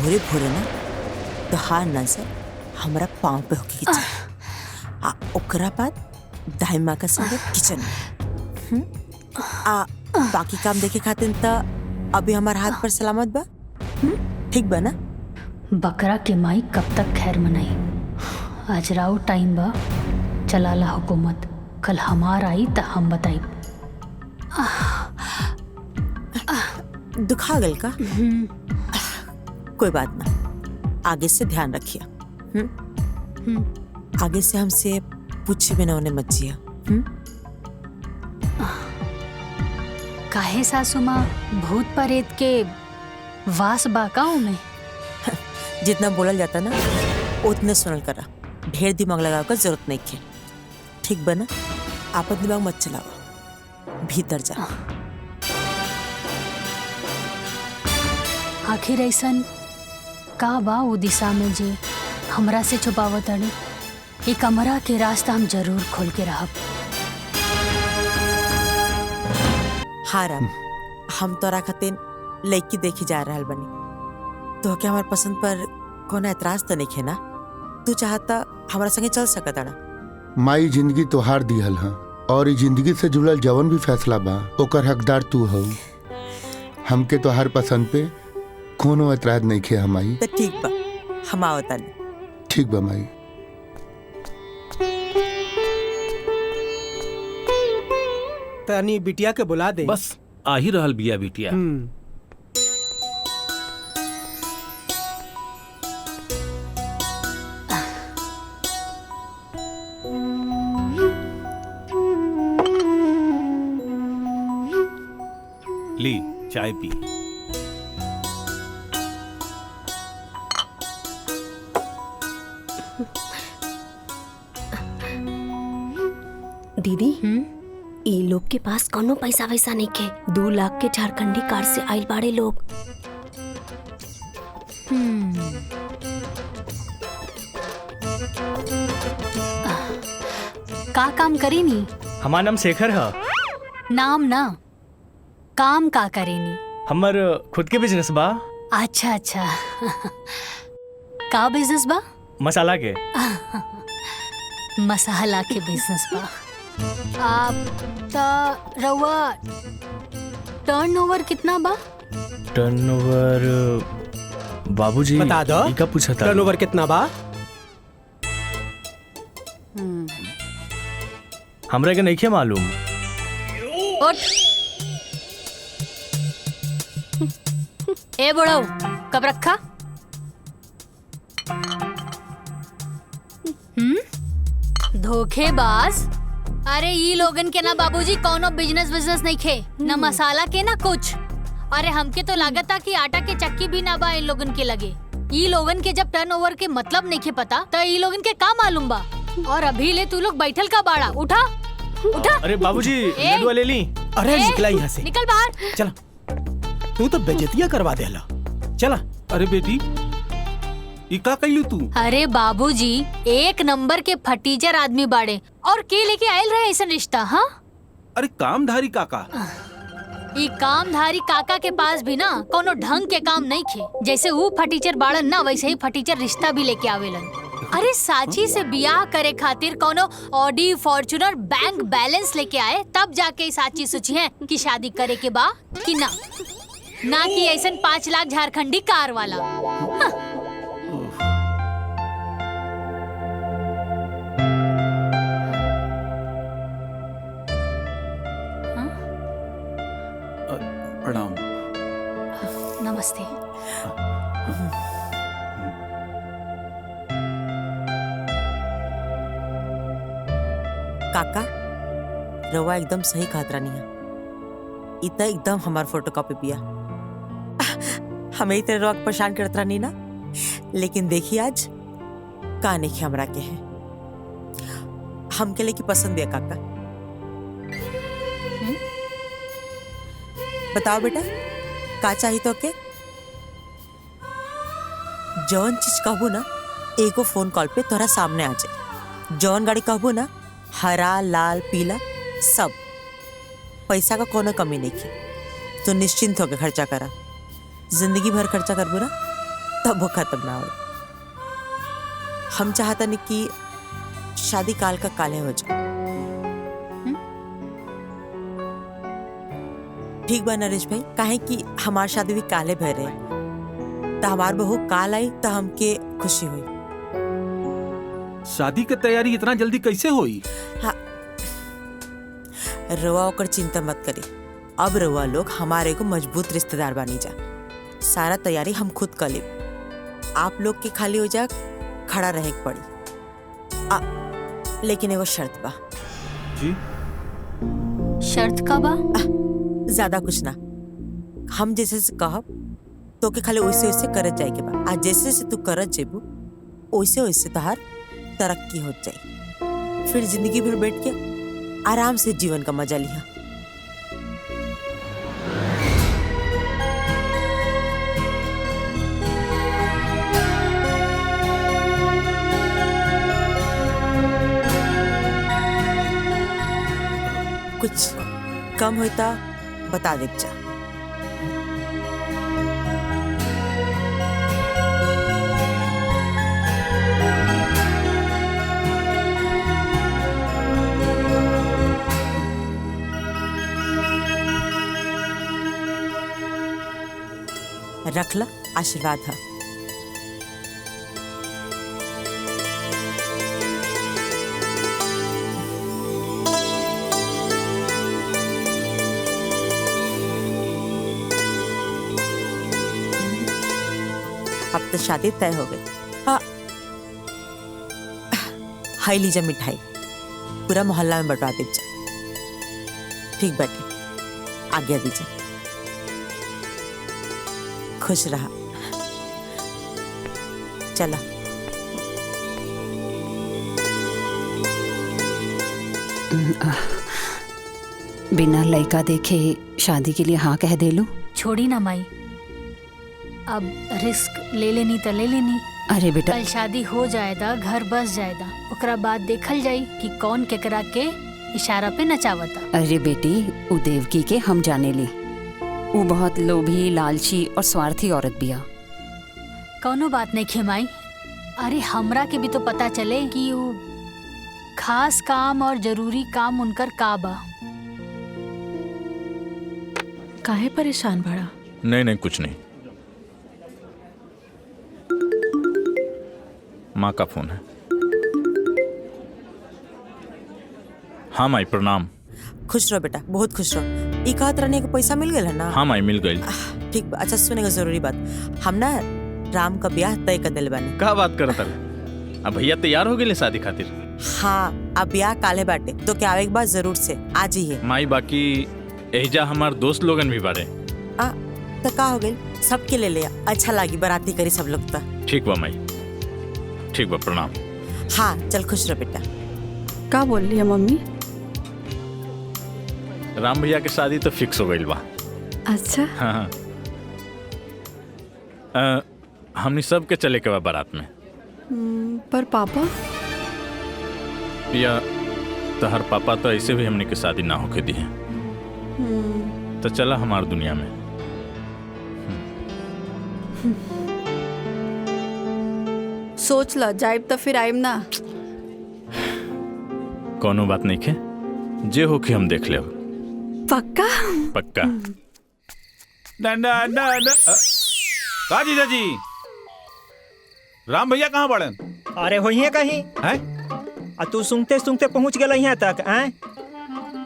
भोरे भोरे ना तो हार नजर हमारा पाँव पे होके किचन ओकरा बाद दाई माँ का संग किचन में बाकी काम देखे खातिर त अभी हमार हाथ पर सलामत बा। ठीक बा ना? बकरा के माई कब तक खैर मनाई। आज राव टाइम बा, चलाला हुकूमत। कल हमार आई त हम बताई। दुखा गल का? कोई बात ना, आगे से ध्यान रखिए। आगे से हमसे पूछे बिना उन्हें मत जिया। काहे सासू माँ, भूत प्रेत के वास बाकाओं में? जितना बोलल जाता ना उतने सुनल करा। ढेर दिमाग लगावे का जरूरत नहीं है। ठीक बना? आपन दिमाग मत चलावा, भीतर जा। आखिर ऐसन का बा वो दिशा में जे हमरा से छुपावत अड़ी? ये कमरा के रास्ता हम जरूर खोल के रहब। हाँ राम, हम तोरा खातिर लड़की देखी जा रहल बनी। तो क्या हमार पसंद पर कोनो एतराज तो नहीं है ना? तू चाहता हमारा संगे चल सकत अड़ा? माई जिंदगी तोहार दिहल हा और ई जिंदगी से जुड़ल जवन भी फैसला बा ओकर हकदार तू हो। हमके तोहार पसंद पे कोनो एतराज नहीं खे हमाई। तो ठीक बा, हम आवतानी। ठीक बा माई। तनी बिटिया के बुला दे। बस आ ही रहल बिया बिटिया। ली चाय पी। दीदी, ई लोग के पास कोनो पैसा वैसा नहीं के। 2 लाख के झारखंडी कार से आइल बाड़े लोग। का काम करेनी? हमार नाम शेखर है। नाम ना, काम का करेनी? हमर खुद के बिजनेस बा। अच्छा अच्छा। का बिजनेस बा? मसाला के। मसाला के बिजनेस बा। आप रउआ टर्नओवर कितना बा? टर्नओवर बाबूजी बता दो। ई का पूछा था? टर्नओवर कितना बा? हमरा के नहीं मालूम। उठ। ए बुढ़ऊ, कब रखा? धोखेबाज। अरे ई लोगन के ना बाबूजी कोनो बिजनेस नहीं खे, ना मसाला के ना कुछ। अरे हमके तो लागत था कि आटा के चक्की भी ना बा इन लोगन के लगे। ई लोगन के जब टर्नओवर के मतलब नहीं खे पता तो ई लोगन के का मालूम बा? और अभी ले तू लोग बैठल का बाड़ा? उठा उठा। अरे बाबूजी लड्डू ले ली। अरे निकला यहाँ से। निकल बाहर। चला, तू तो बेइज्जतियां करवा देला। चला। अरे बेटी, ई का कइलू तू? अरे बाबूजी, एक नंबर के फटीचर आदमी बाड़े और के लेके आयल रहे ऐसा रिश्ता? हाँ, अरे कामधारी काका। ई कामधारी काका के पास भी ना कोनो ढंग के काम नहीं खे। जैसे वो फटीचर बाड़न ना, वैसे ही फटीचर रिश्ता भी लेके आवेलन। अरे साची से बियाह करे खातिर कोनो ऑडी फॉर्च्यूनर बैंक बैलेंस लेके आए, तब जाके साची सोची है कि शादी करे के बा कि ना कि ऐसा 5 लाख झारखंडी कार वाला। हाँ। प्रणाम। नमस्ते। काका, रवा एकदम सही खात रानी है। इतना एकदम हमार फोटोकॉपी पिया। हमें इतने रवा परेशान करत रानी ना, लेकिन देखिए आज का नहीं हमरा के है। हमके लेके पसंद है काका। बताओ बेटा, का चाहिए तो के? जौन चीज कहबो ना, एगो फोन कॉल पे तोरा सामने आ जाए। जौन गाड़ी कहबो ना, हरा लाल पीला सब। पैसा का कोनो कमी नहीं की। तो निश्चिंत होकर खर्चा करा। जिंदगी भर खर्चा करबो ना तब वो खत्म ना हो। हम चाहता नहीं कि शादी काल का काले हो जाए। ठीक बा नरेश भाई, काहे कि हमार शादी भी काले भय रहे, तो हमार बहू काल आई तो हमके खुशी हुई। शादी की तैयारी इतना जल्दी कैसे हुई? हाँ, रवा होकर चिंता मत करी। अब रवा लोग हमारे को मजबूत रिश्तेदार बनी जा। सारा तैयारी हम खुद कर ले। आप लोग के खाली हो जा खड़ा रहे के पड़ी। लेकिन एगो शर्त बा। जी? शर्त का बा? ज्यादा कुछ ना, हम जैसे से कहब तो के खाली वैसे वैसे करत जाए के बा। आज जैसे से तू करत जेबू वैसे वैसे तहार तरक्की हो जाए। फिर जिंदगी भर बैठ के आराम से जीवन का मजा लिया। कुछ कम होता बता दे जा। रख ला, आशीर्वाद है। अब तो शादी तय हो गई। हाई लीजा मिठाई पूरा मोहल्ला में बंटवा दीजिए। ठीक बैठे, आज्ञा दीजिए। खुश रहा। चला। बिना लड़का देखे शादी के लिए हाँ कह दे लू? छोड़ी ना माई, अब रिस्क ले लेनी तो ले लेनी। अरे बेटा, कल शादी हो जाएगा, घर बस जाएगा, ओकरा बाद देखल जाई कि कौन केकरा के इशारा पे नचावता। अरे बेटी, उ देवकी के हम जाने ली। वो बहुत लोभी, लालची और स्वार्थी औरत बिया। कौनो बात नहीं खेमाई। अरे हमरा के भी तो पता चले कि वो खास काम और जरूरी काम उनकर का बा। काहे परेशान बड़ा? नहीं नहीं, कुछ नहीं। माँ का फोन है। हाँ माई, प्रणाम। खुश रहो बेटा, बहुत खुश रहो। ई कहत रहने के पैसा मिल गया ना? हाँ माई, मिल गई। ठीक बा। अच्छा सुनेगा जरूरी बात, हम ना राम का ब्याह तय कर दिल बानी। का बात करत रहे? अब भैया तैयार हो गए शादी खातिर? हाँ, अब ब्याह काले बाटे तो क्या आवे के बाद जरूर से आज ही है। माई, बाकी एजा हमार दोस्त लोगन भी बारे। तो का हो गई, सबके ले लिया। अच्छा लगी, बाराती करी सब लोग। ठीक बा माई, ठीक बा, प्रणाम। हाँ चल, खुश रह बेटा। का बोल रही है मम्मी? राम भैया की शादी तो फिक्स हो गई बा। अच्छा। हाँ। हमनी सब के चले के बा बारात में। पर पापा? या तो हर पापा तो ऐसे भी हमनी की शादी ना होके दी है। तो चला हमार दुनिया में। सोच ला, जाइब तो फिर आइब ना। कोनो बात नहीं खे, जे हो के हम देख ले। पक्का? पक्का। का जीजा जी, राम भैया कहाँ बड़न? अरे होइए कहीं हैं? आ तू सुनते सुनते पहुंच गए यहाँ तक। हैं?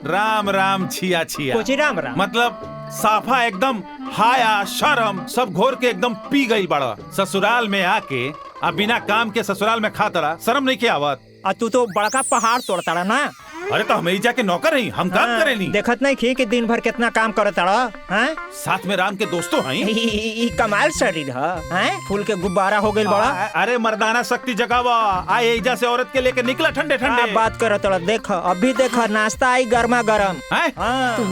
राम राम, छिया छिया। कोची राम राम? मतलब साफा एकदम हाया शर्म सब घोर के एकदम पी गई बड़ा। ससुराल में आके अब बिना काम के ससुराल में खाता शर्म नहीं के आवत? आ तू तो बड़का पहाड़ तोड़ता रहा ना। अरे तो हम जाके नौकर रही, हम काम करे नहीं। देखत नहीं खी कि दिन भर कितना काम करता रहा। हैं? साथ में राम के दोस्तों हैं। ई कमाल शरीर है, फूल के गुब्बारा हो गई बड़ा। अरे मर्दाना शक्ति जगावा। आए एजा से औरत के लेके निकला ठंडे ठंडे। बात करो तोड़ा, देख अभी देख नाश्ता आई गर्मा गर्म।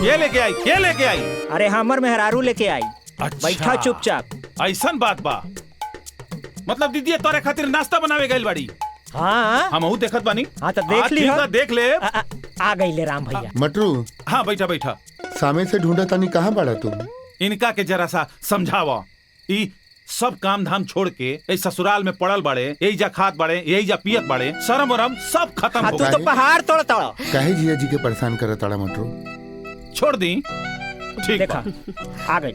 ये लेके आई, ये लेके आई। अरे हमर मेहरारू लेके आई। अच्छा। बैठा चुपचाप। ऐसन बात बा? मतलब दीदी तोरे खातिर नाश्ता बनावे गइल बाड़ी? हाँ हम देखत बानी। हाँ तो देख ली। देख ले। आ गई ले राम भैया। मटरू, हाँ बैठा बैठा। सामे से ढूंढा तानी, कहाँ बड़ा तू? इनका के जरा सा समझावा। ई सब काम धाम छोड़ के इस ससुराल में पड़ल बड़े, यही जा खात बड़े, यही जा पियत बड़े, शर्म वरम सब खत्म हो तू गए। तो पहाड़ तोड़ता काहे जिया जी के परेशान करत ताड़ा मोटरो? छोड़ दी। ठीक देखा बा। आ गई,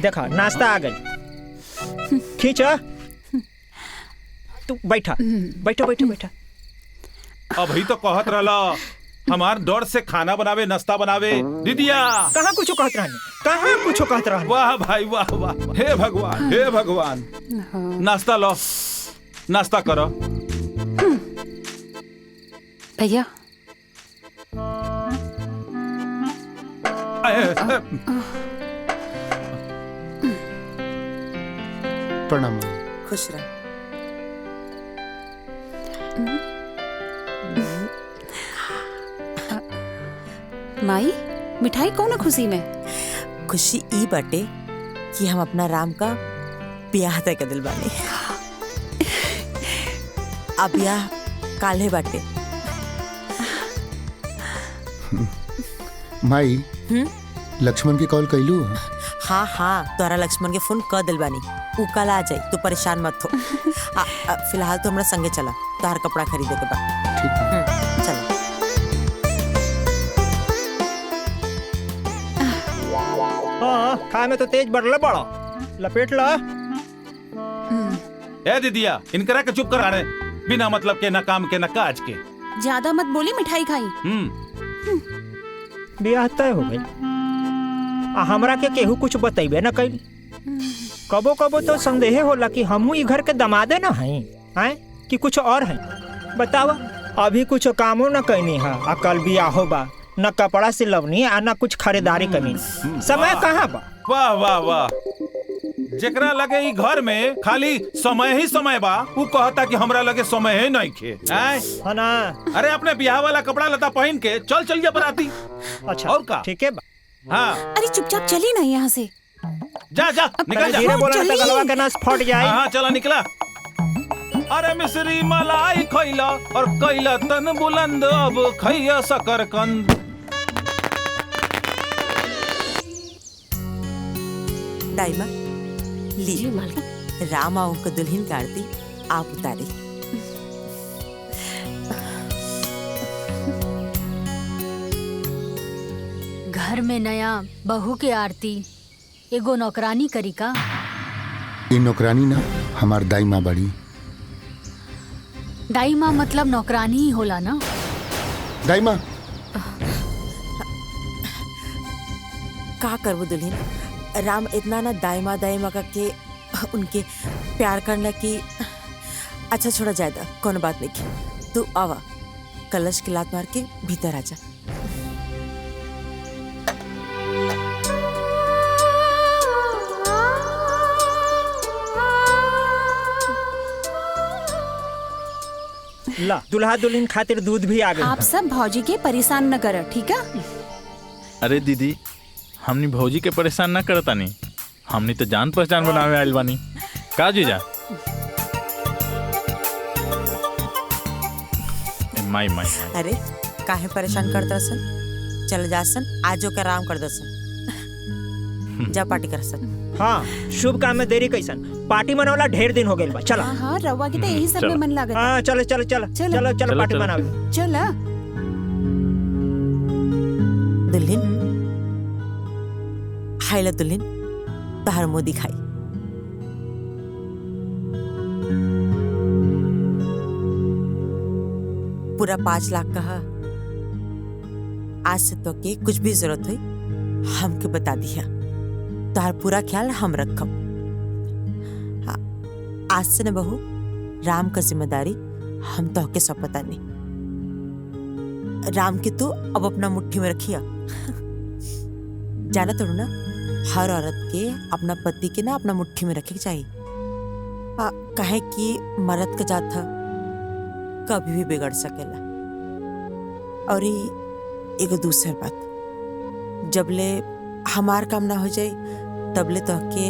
देखा नाश्ता आ गई। खींच तू बैठा बैठा बैठा बैठा। अभी तो कहत रहला हमार डर से खाना बनावे, नाश्ता बनावे। दीदिया कहाँ कुछ कहत रहनी, कहाँ कुछ कहत रहनी। वाह भाई वाह वाह, हे भगवान हे भगवान। नाश्ता लो, नाश्ता करो। भैया प्रणाम। खुश रह। माई मिठाई कौन खुशी में? खुशी ई बाटे कि हम अपना राम का ब्याह तय कर दिल बानी। अब ब्याह काल्हे बाटे। माई लक्ष्मण के कॉल कैलू? हाँ हाँ, तोरा लक्ष्मण के फोन कर दिल बानी। उ कल आ जाई, तू परेशान मत हो। फिलहाल तो हमरा संगे चला, तोहर कपड़ा खरीदे के बाद। ठीक। चला। हाँ खाए में तो तेज बढ़ला बड़ा, लपेट ला। ए दीदिया, इनकरा के चुप कराने, बिना मतलब के न काम के न काज के। ज्यादा मत बोली, मिठाई खाई। ब्याह तय हो गई, हमरा के केहू कुछ बतैबे न कैली। कबो कबो तो संदेह होला कि हमू ई घर के दमादे न हई, हैं कि कुछ और है। बतावा, अभी कुछ कामो न कैनी है, आ कल ब्याह बा, न कपड़ा सिलवनी आ न कुछ खरीदारी करनी। समय कहाँ बा? वाह वाह वाह। जेकरा लगे ई घर में खाली समय ही समय बा, उ कहता कि हमरा लगे समय ही नहीं खे। है ना? अरे अपने ब्याह वाला कपड़ा लता पहन के चल चलिए बराती। अच्छा और का? ठीक है बा। हाँ अरे चुपचाप चली ना यहाँ से। जा जा निकल जा। धीरे बोला न तो गलवा के नस फट जाए। हाँ चला निकला। अरे मिश्री मलाई खैला और कैला तन बुलंद, अब खैया शकरकंद। दाइमा ली, जी मालकिन। राम आओ को दुल्हन की आरती आप उतारे। घर में नया बहू के आरती एगो नौकरानी करी का? ई नौकरानी ना हमार दाई माँ बड़ी। दाई माँ मतलब नौकरानी ही होला ना? दाई माँ का करबो दुल्हन, राम इतना ना दाइमा दाइमा के उनके प्यार करना कि अच्छा छोड़ा जायदा, कोनो बात नहीं। तू आवा, कलश की लात मार के भीतर आ जा। ला दुल्हा दुल्हन खातिर दूध भी आ गई। आप सब भौजी के परेशान न करो, ठीक है? अरे दीदी, हमनी भौजी के परेशान ना करता नहीं, हमनी तो जान पहचान बनावे आइल बानी। का जीजा? माई माई। अरे काहे परेशान करता सन? चल जा सन, आजो का आराम कर दसन। जा पार्टी कर सन। हाँ, शुभ काम में देरी कैसन, पार्टी मनावला ढेर दिन हो गइल बा। चला। हाँ रवा के तो यही सब में मन लागत। हाँ चलो चलो चलो चलो चलो पार्टी मनावे। चला दुल्हन, हाइला दुल्हन, तहर मुंह दिखाई। पूरा 5 लाख का है। आज से तो के कुछ भी जरूरत हुई हमके बता दिया, तोहर पूरा ख्याल हम रखब। हाँ, आज से न बहू, राम का जिम्मेदारी हम तो के सब पता नहीं। राम के तू अब अपना मुट्ठी में रखिया। जाना तो ना, हर औरत के अपना पति के ना अपना मुट्ठी में रखे के चाहिए। कहे कि मर्द का जात था कभी भी बिगड़ सकेला। और एगो दूसर बात, जबले हमार काम ना हो जाए तबले तो के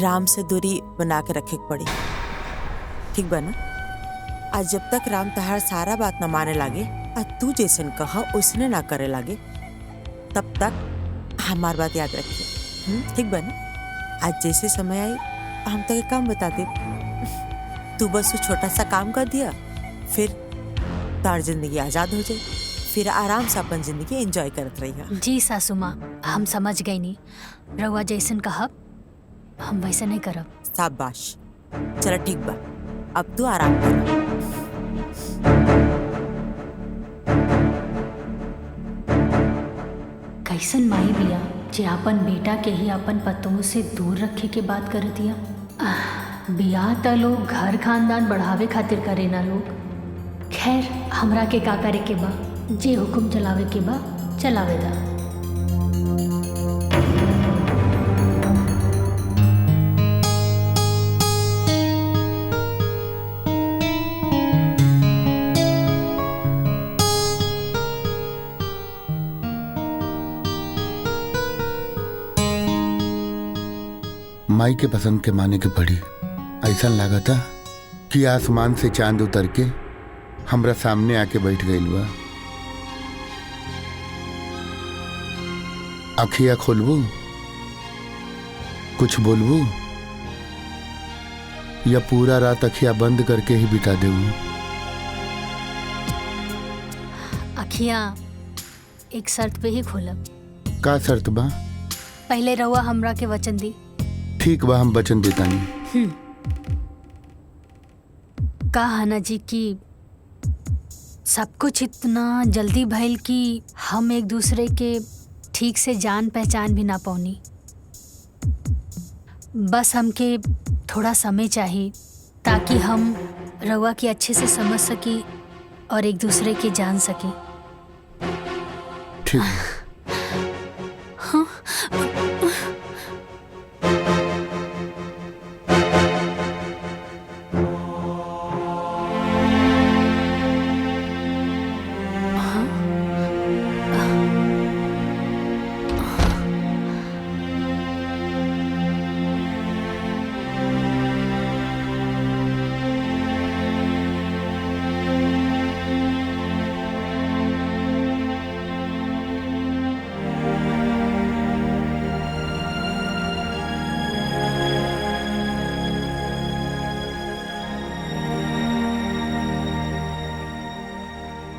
राम से दूरी बना के रखे के पड़ी, ठीक बा ना? आज जब तक राम तहार सारा बात न माने लागे और तू जैसन कहा उसने ना करे लागे, तब तक हमार बात याद रखिए, ठीक बा ना? आज जैसे समय आई हम तो काम बता दे, तू बस वो छोटा सा काम कर दिया, फिर तार जिंदगी आजाद हो जाए, फिर आराम से अपन जिंदगी एंजॉय करत रही। जी सासू माँ, हम समझ गई नी। रउआ जैसन कहब हम वैसे नहीं करब। शाबाश, चलो ठीक बा, अब तू आराम कर। कैसन माई बिया जे अपन बेटा के ही अपन पतों से दूर रखे के बात कर दिया। बियाह त लोग घर खानदान बढ़ावे खातिर करे ना लोग। खैर हमरा के का करे के बा, जे हुक्म चलावे के बा चलावे दा। माई के पसंद के माने के पड़ी। ऐसा लागता कि आसमान से चांद उतर के हमरा सामने आके बैठ गइल बा। अखिया खोलबू, कुछ बोलबू, या पूरा रात अखिया बंद करके ही बिता देबू? अखियाँ एक शर्त पे ही खोलब। का शर्त बा? पहले रउआ हमरा के वचन दी। ठीक बा, हम वचन देतानी। कहा ना जी कि सब कुछ इतना जल्दी भइल कि हम एक दूसरे के ठीक से जान पहचान भी ना पौनी। बस हमके थोड़ा समय चाहिए ताकि हम रउआ की अच्छे से समझ सकी और एक दूसरे के जान सकी। ठीक।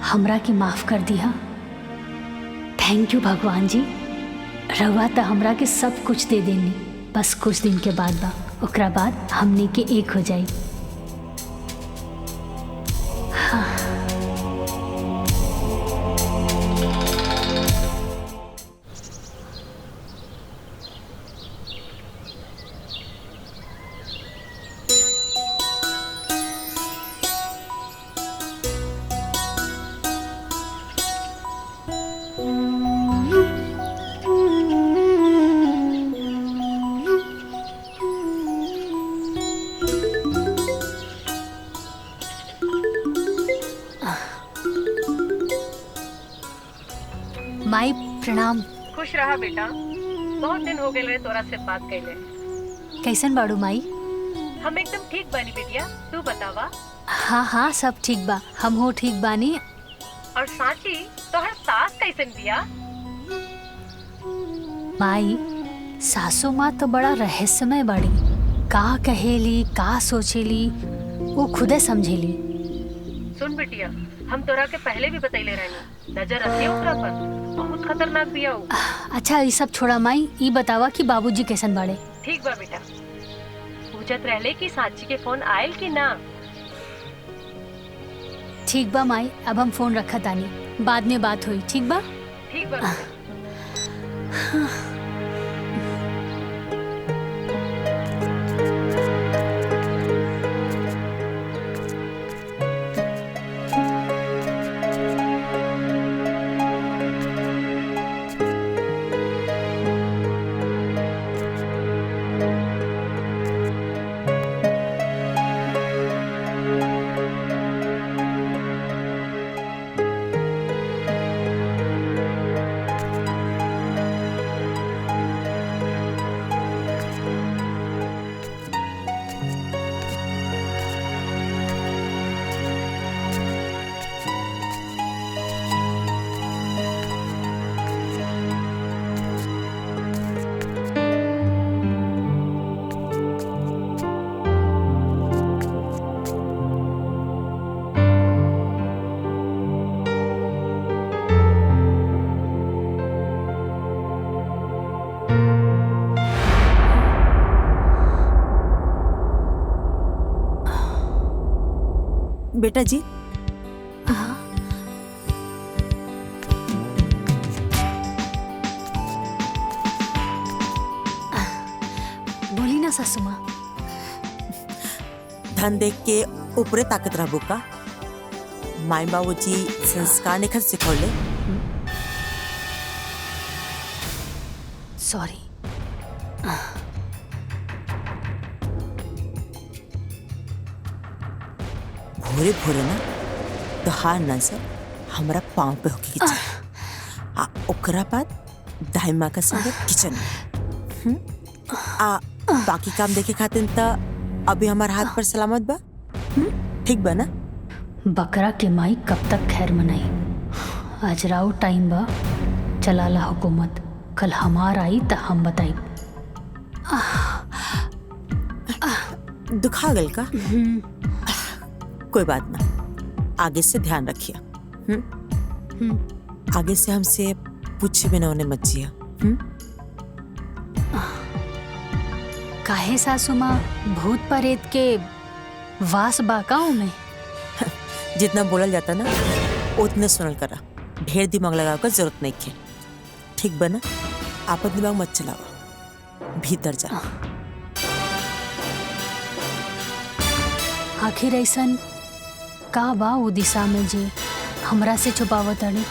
हमरा के माफ कर दिया। थैंक यू भगवान जी। रवा तो हमरा के सब कुछ दे देनी, बस कुछ दिन के बाद बा, ओकरा बाद हमने के एक हो जाई। हाँ। माई प्रणाम। खुश रहा बेटा, बहुत दिन हो गए तोरा से बात कैले। कैसन बाड़ू माई? हम एकदम ठीक बानी बेटिया, तू बतावा। हाँ हाँ सब ठीक बा, हम हो ठीक बानी। और साची तोहर सास कैसन बिया? माई सासू माँ तो बड़ा रहस्यमय बाड़ी, का कहेली का सोचेली वो खुदे समझेली। सुन बेटिया, हम तोरा के पहले भी बतैले रहनी, नजर रखिए ओकरा पर, बहुत खतरनाक बिया हो। अच्छा ये सब छोड़ा माई, ये बतावा कि बाबूजी कैसन बाड़े? ठीक बा बेटा, पूछत रहले कि साची के फोन आयल कि ना। ठीक बा माई, अब हम फोन रखत आनी, बाद में बात हुई। ठीक बा? ठीक बा। बेटा जी बोली ना सासू माँ। धन देख के ऊपरे ताकत रहबो का? माई बाबूजी संस्कार निखर सिखौले। सॉरी। भोरे भोरे ना तोहार नजर हमरा पाँव पे होके के चाहिए। आ ओकरा बाद दाई माँ का संग किचन में। आ बाकी काम देखे खातिर त अभी हमार हाथ पर सलामत बा। ठीक बा ना? बकरा के माई कब तक खैर मनाई। आज राउ टाइम बा, चलाला हुकूमत। कल हमार आई त हम बताई। दुखा गल का? कोई बात ना, आगे से ध्यान रखिए। आगे से हमसे पूछे बिना उन्हें मत जिया। काहे सासू माँ, भूत प्रेत के वास बाकाओं में? जितना बोलल जाता ना उतने सुनल करा। ढेर दिमाग लगाव का जरूरत नहीं है। ठीक बना? आपन दिमाग मत चलावा, भीतर जा। आखिर ऐसन का बा उ दिशा में जे हमरा से छुपावत अड़े?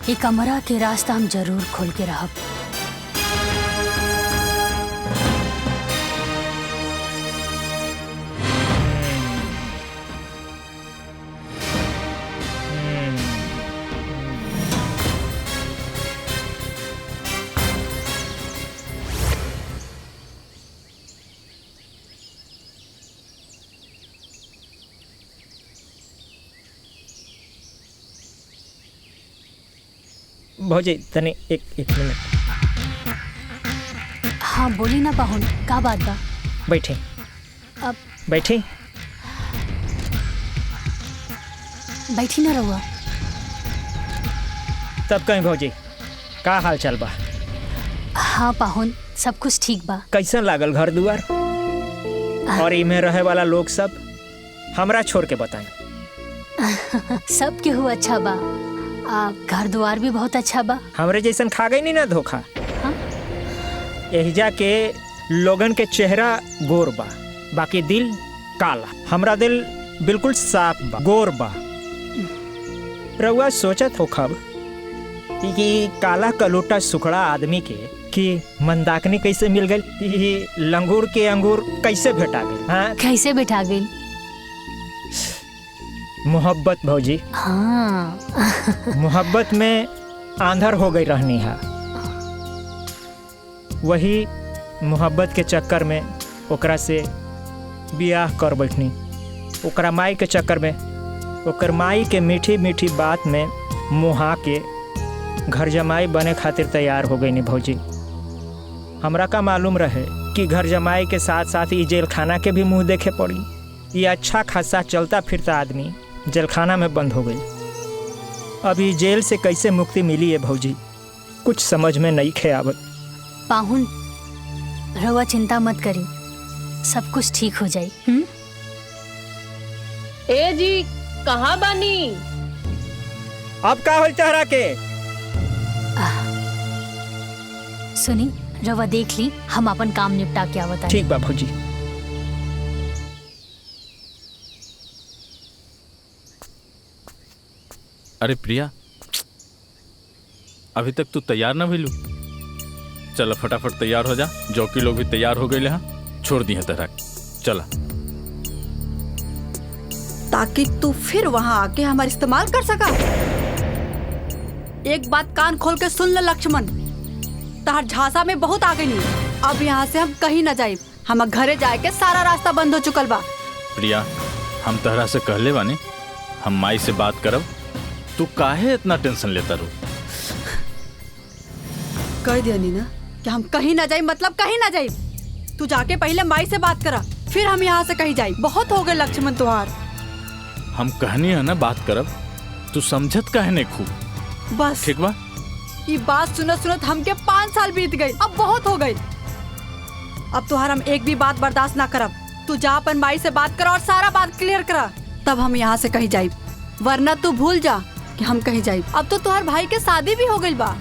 ये कमरा के रास्ता हम जरूर खोल के रहब। भौजी तने एक मिनट। हाँ बोली ना पाहुन, का बात बा? बैठे अब बैठे। बैठी ना रहुआ। तब कहीं भौजी का हाल चाल बा? हाँ पाहुन, सब कुछ ठीक बा। कैसन लागल घर दुआर और इमे रहे वाला लोग सब? हमरा छोड़ के बताएं। सब केहू अच्छा बा। घर द्वार भी बहुत अच्छा बा। हमरे जैसन खा गई नहीं ना धोखा। एहिजा के लोगन के चेहरा गोर बा, बाकी दिल काला। हमरा दिल बिल्कुल साफ बा, गोर बा। रउआ सोचत हो खब कि काला कलोटा सुखड़ा आदमी के कि मंदाकिनी कैसे मिल गई, लंगूर के अंगूर कैसे भेटा गई? हाँ कैसे बैठा गई? मोहब्बत भौजी। हाँ मोहब्बत में आंधर हो गई रहनी है। वही मोहब्बत के चक्कर में ओकरा से बियाह कर बैठनी। ओकरा माई के चक्कर में, ओकर माई के मीठी मीठी बात में मुहा के घर जमाई बने खातिर तैयार हो गई नी भौजी। हमरा का मालूम रहे कि घर जमाई के साथ साथ ये जेल खाना के भी मुंह देखे पड़ी। ये अच्छा खासा चलता फिरता आदमी जेल खाना में बंद हो गई। अभी जेल से कैसे मुक्ति मिली है भौजी, कुछ समझ में नहीं खे आवत। पाहुन रहुआ चिंता मत करी, सब कुछ ठीक हो जाए। ए जी कहाँ बानी? अब का होल तहरा के? सुनी, रहुआ देख ली, हम अपन काम निपटा के आवत। ठीक बा भौजी। अरे प्रिया, अभी तक तू तैयार ना भइलू? चल फटाफट तैयार हो जा। जौकी लोग भी तैयार हो गए हैं, छोड़ दी है तरह। चला, ताकि तू फिर वहां आके हमारा इस्तेमाल कर सका। एक बात कान खोल के सुन ले लक्ष्मण, तहार झांसा में बहुत आ गई। अब यहाँ से हम कहीं न जाए। हम घरे जाए के सारा रास्ता बंद हो चुकल बा। प्रिया, हम तहरा से कहले बानी हम माई से बात करब। तू काहे इतना टेंशन लेता रू? कह दिया नी ना कि हम कहीं न जाए, मतलब कहीं न जाए। तू जाके पहले माई से बात करा, फिर हम यहाँ से कहीं जाए। बहुत हो गए लक्ष्मण तुहार। हम कहनी है ना बात करब, तू समझत काहे नहीं खूब? बस ठीक बा। ये बात सुनत सुनत हमके 5 साल बीत गए। अब बहुत हो गए। अब तुहार हम एक भी बात बर्दाश्त ना करब। तू जा अपन माई से बात करा और सारा बात क्लियर करा। तब हम यहाँ से कहीं जाइब, वरना तू भूल जा कि हम कहीं जाइब। अब तो तुम्हार भाई के शादी भी हो गई बा।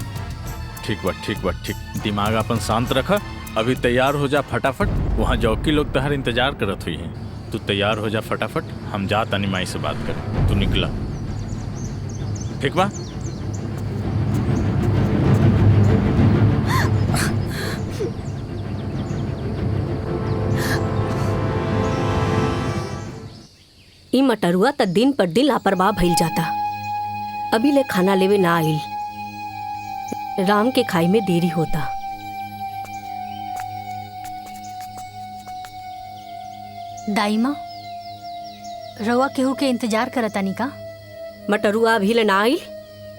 ठीक बा ठीक बा ठीक। दिमाग अपन शांत रखा। अभी तैयार हो जा फटाफट। वहाँ जौकी लोग तहर इंतजार करत हुई हैं। तू तैयार हो जा फटाफट। हम जा तनी माई से बात कर। तू निकला, ठीक बा? ई मटरुआ त दिन पर दिन लापरवाह भइल जाता। अभी ले खाना लेवे ना आइल। राम के खाई में देरी होता। दाई माँ, रवा केहू के इंतजार करतानी का? मटरुआ अभी ले ना आइल।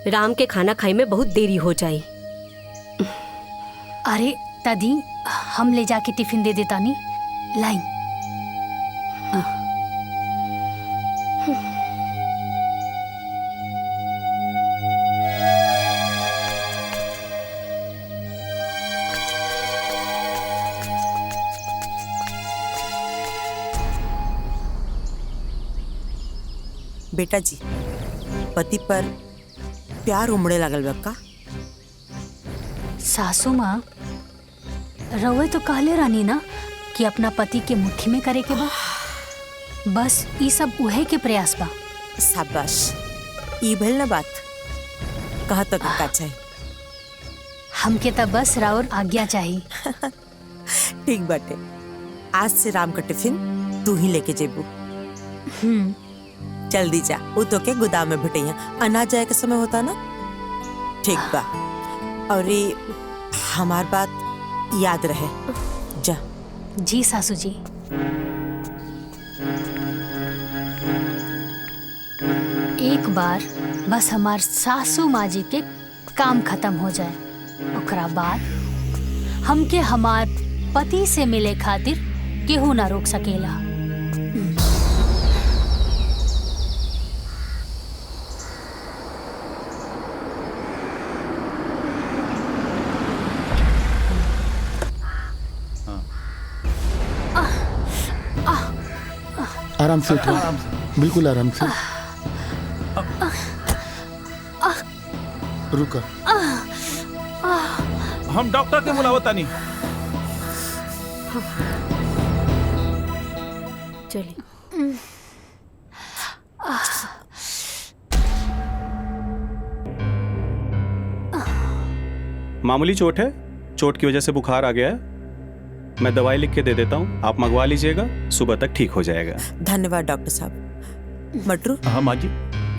राम के खाना खाई में बहुत देरी हो जाई। अरे दादी, हम ले जाके टिफिन दे देतानी। लाई। बेटा जी, पति पर प्यार उमड़े लागल बा का? सासू माँ, रवे तो कहले रानी ना कि अपना पति के मुट्ठी में करे के बा। बस ये सब उहे के प्रयास बा। शाबाश, ई भइल ना बात। कहा तक का चाहिए? हमके तब बस राउर आज्ञा चाहिए। ठीक बाटे। आज से राम का टिफिन तू ही लेके जेबू। जल्दी जा, वो तो के गोदाम में भेटैया। अनाज जाए के समय होता ना। ठीक बा। और ये हमार बात याद रहे। जा। जी सासू जी। एक बार बस हमार सासू माँ जी के काम खत्म हो जाए, ओकरा बाद हमके हमार पति से मिले खातिर केहू ना रोक सकेला। आराम से उठो, बिल्कुल आराम से। रुका। हम डॉक्टर के बुलावता नहीं। चलिए। मामूली चोट है, चोट की वजह से बुखार आ गया है। मैं दवाई लिख के दे देता हूँ, आप मंगवा लीजिएगा, सुबह तक ठीक हो जाएगा। धन्यवाद डॉक्टर साहब। मटरू, हाँ माँ जी।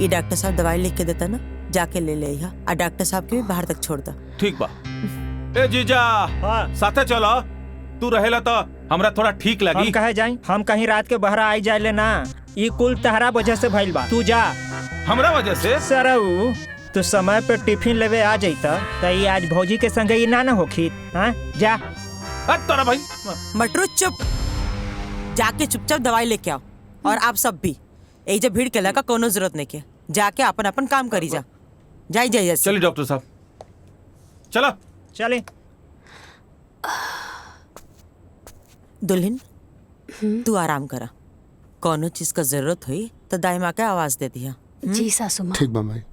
ये डॉक्टर साहब दवाई लिख के देता ना, जाके ले ले यहाँ। और डॉक्टर साहब के भी बाहर तक छोड़ दा। ठीक बा। ए जीजा, साथे चलो। तू रहेला तो हमरा थोड़ा ठीक लगी। हम कहे जाई? हम कहीं रात के बहरा आई जाए लेना। ये कुल तहरा वजह से भइल बा। तू जा। हमरा वजह से? सरऊ, तू समय पे टिफिन लेवे आ जाता तो ये आज भौजी के संगे ना होखी। हाँ जा। तोरा भाई। मटरू चुप। जाके चुपचाप दवाई लेके आओ। और आप सब भी यही जब भीड़ के लगा कोनो जरूरत नहीं के। जाके अपन अपन काम करी जा। जाई जाइए। चलिए डॉक्टर साहब, चलो। चले। दुल्हन, तू आराम करा। कोनो चीज का जरूरत हुई तो दाई माँ के आवाज दे दिया। जी सासू माँ। ठीक बा माई।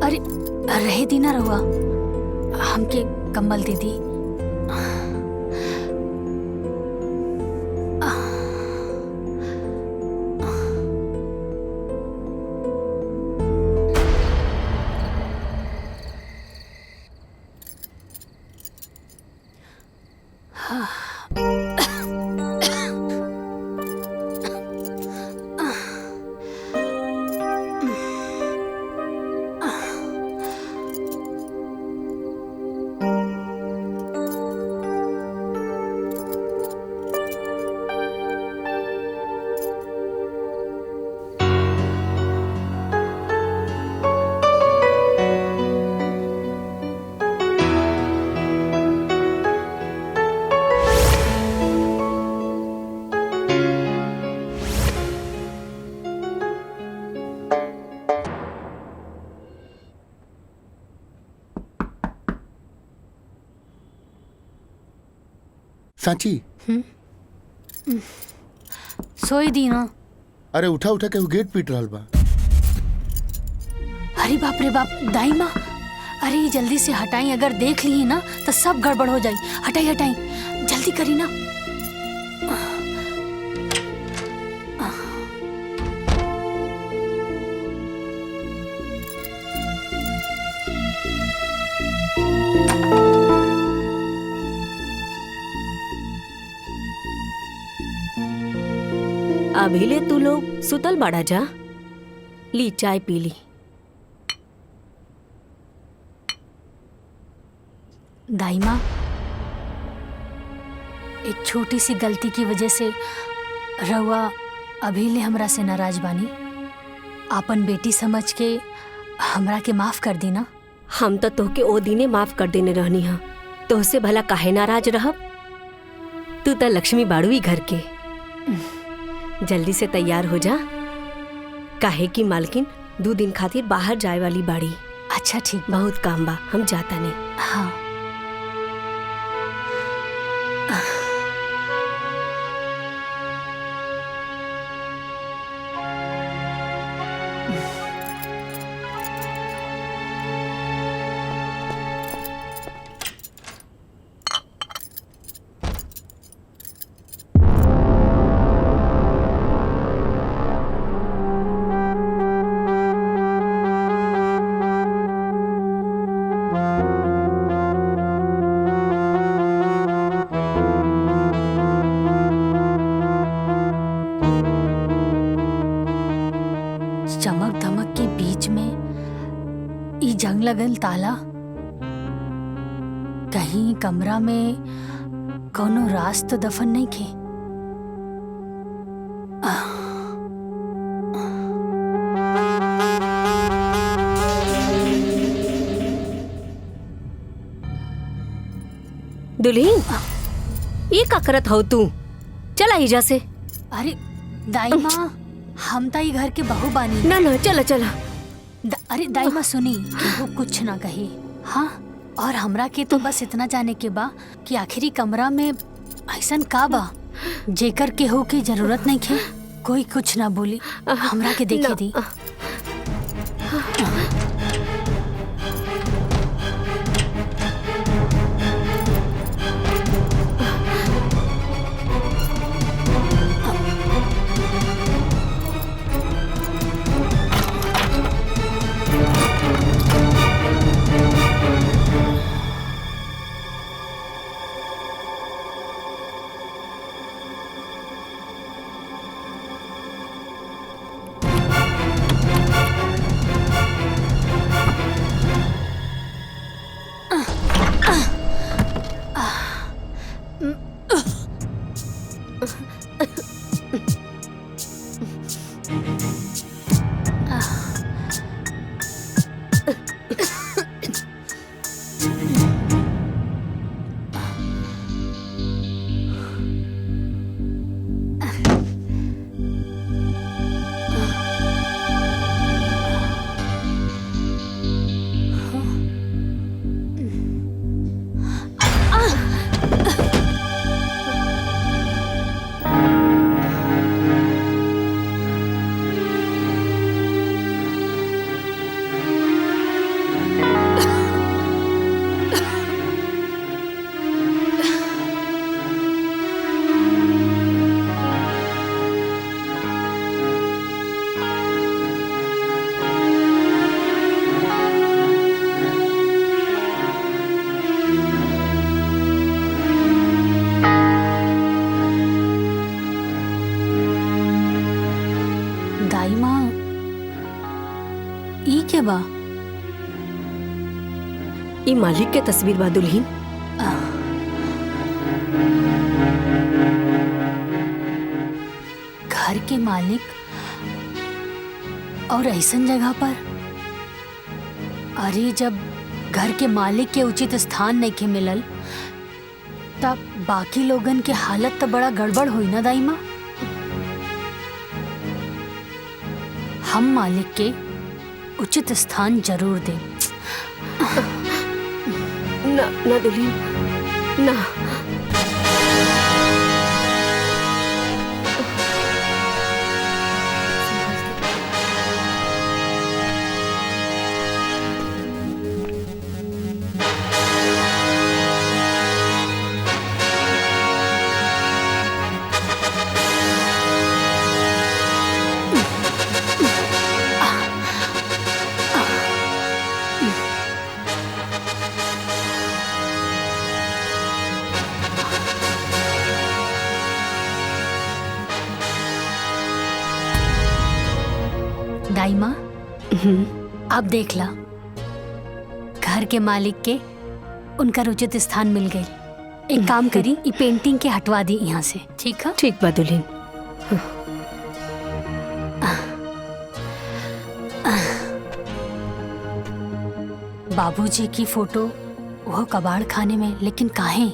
अरे रहे दी ना रहुआ, हमके कंबल दे दी। सांची। सोई दी ना। अरे उठा उठा के वो गेट पीट रहल बा। अरे बाप रे बाप, दाई माँ, अरे ये जल्दी से हटाई, अगर देख ली ना तो सब गड़बड़ हो जाई। हटाई हटाई, जल्दी करी ना। अभी ले तू लोग सुतल बाड़ा जा, ली चाय पी ली। दाई माँ, एक छोटी सी गलती की वजह से रउआ अभी ले हमरा से नाराज बानी। आपन बेटी समझ के हमरा के माफ कर दी ना। हम तो तोहके ओ दिने माफ कर देने रहनी हा, तोहसे भला काहे नाराज रहब। तू तो लक्ष्मी बाड़ुई घर के। जल्दी से तैयार हो जा, काहे की मालकिन 2 दिन खातिर बाहर जाए वाली बाड़ी। अच्छा ठीक, बहुत काम बा, हम जाता नहीं। हाँ। चमक धमक के बीच में ई जंग लगल ताला, कहीं कमरा में कोनो राज तो दफन नहीं खे। दुल्हीन, ये का करत हो तू? चला हिजा से। अरे दाई माँ, हम तो ये घर के बहू बानी। ना ना, चला चला। अरे दाई माँ सुनी, वो कुछ ना कही। हाँ, और हमरा के तो बस इतना जाने के बा कि आखिरी कमरा में ऐसन का बा जेकर केहू की जरूरत नहीं खे। कोई कुछ ना बोली, हमरा के देखे दी। दाई माँ, ई के बा? ई मालिक के तस्वीर बा दुल्हीन। घर के मालिक और ऐसन जगह पर? अरे जब घर के मालिक के उचित स्थान नहीं के मिलल, तब बाकी लोगन के हालत तो बड़ा गड़बड़ हुई ना दाई माँ। हम मालिक के उचित स्थान जरूर दें। ना ना दुल्हीन, ना। दाई माँ अब देख ला, घर के मालिक के उनका उचित स्थान मिल गई। एक काम करी, ये पेंटिंग के हटवा दी यहाँ से, ठीक है? ठीक बा दुल्हन। बाबूजी की फोटो वो कबाड़ खाने में, लेकिन काहे?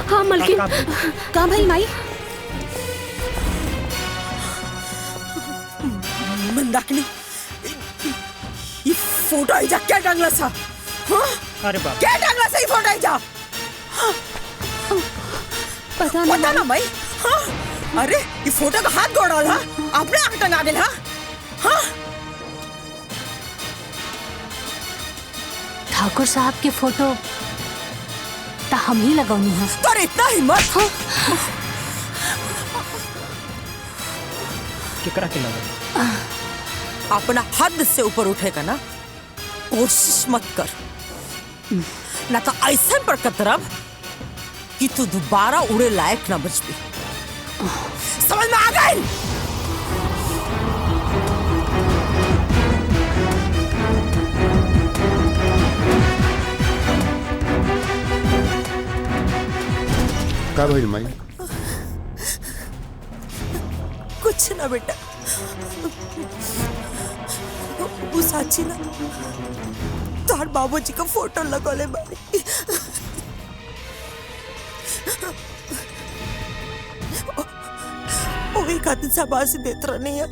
हाँ मलकिन, कहाँ भाई माई? मंदाकिनी, ये फोटो आइजा क्या टांगला सा? हाँ? अरे बाप, क्या टांगला सा ये फोटो आइजा? पता ना भाई। हाँ? अरे ये फोटो का हाथ गोड़ डाला, आपने आग टंगा दिल हाँ? हाँ? ठाकुर साहब के फोटो ता हम ही लगौनी है। तो इतना हिम्मत? हाँ? केकरा के लगा? अपना हद से ऊपर उठेगा ना, कोशिश मत कर, ना तो ऐसा पर कतरब कि तू दोबारा उड़े लायक ना बच भी। समझ में आ गई? का भइल माई? कुछ ना बेटा, वो साची ना तार बाबूजी का फोटो लगोले बारी। वही खातिर शाबाशी देत रहनी है।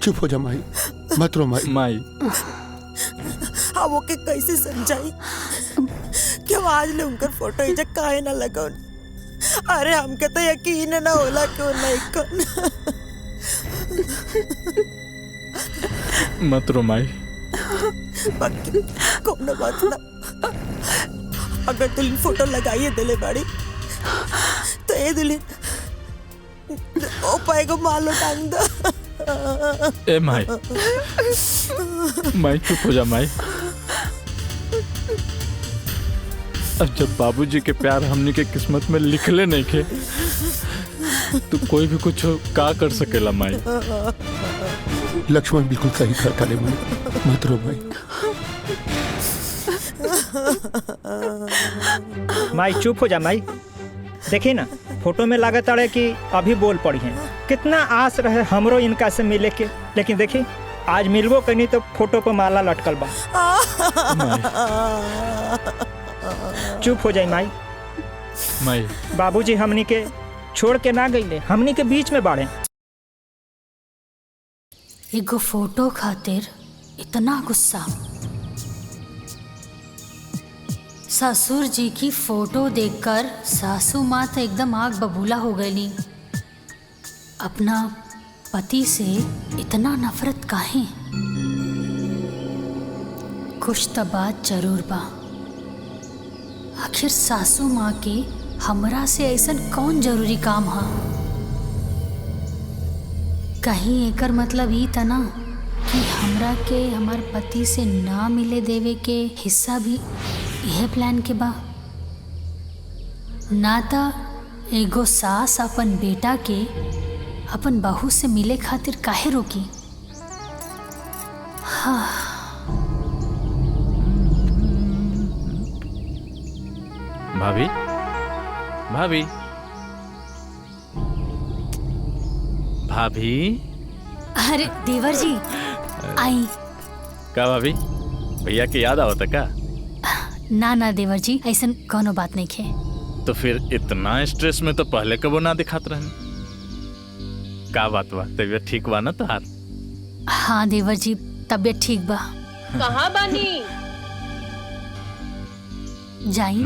चुप हो जा माई, मत रो माई। माई हाँ वो के कैसे समझाई कि आज ले उनका फोटो इजा काहे ना लगो। अरे हमके तो यकीन ना होला कि वो नहीं कौन। मत रो माई। बाकी कौन बात ना, अगर दुल्हन फोटो लगाइए दिले बाड़ी तो ये दुल्हन ओ पाएगा मालो टांग दो। ए माई, माई चुप हो जा माई। अब जब बाबूजी के प्यार हमनी के किस्मत में लिखले नहीं खे, तो कोई भी कुछ का कर सकेला माई। लक्ष्मण बिल्कुल सही कहता रे माई, मत रो माई। माई चुप हो जा माई। देखी ना, फोटो में लागत अड़े कि अभी बोल पड़ी हैं। कितना आस रहे हमरो इनका से मिले के, लेकिन देखी आज मिलबो कनी तो फोटो पर माला लटकल बा। चुप हो जाई माई। माई बाबूजी हमनी के छोड़ के ना गईले, हमनी के बीच में बाड़े। एगो फोटो खातिर इतना गुस्सा। ससुर जी की फोटो देखकर सासू माँ तो एकदम आग बबूला हो गई। अपना पति से इतना नफरत काहे? कुछ तो बात जरूर बा। आखिर सासू माँ के हमरा से ऐसा कौन जरूरी काम हा? कहीं एकर मतलब ई तना कि हमरा के हमार पति से ना मिले देवे के हिस्सा भी यह प्लान के बा। ना ता एगो सास अपन बेटा के अपन बहू से मिले खातिर काहे रोकी? हाँ। भाभी, भाभी, भाभी। अरे देवर जी आई। का भाभी, भैया के याद आवता का? ना ना देवर जी, ऐसा कोनो बात नहीं खे। तो फिर इतना स्ट्रेस में तो पहले कबो ना दिखात रहने। का बात बा, तबीयत ठीक बा ना तोहार? हाँ देवर जी, तबीयत ठीक बा। कहाँ बानी? जाई,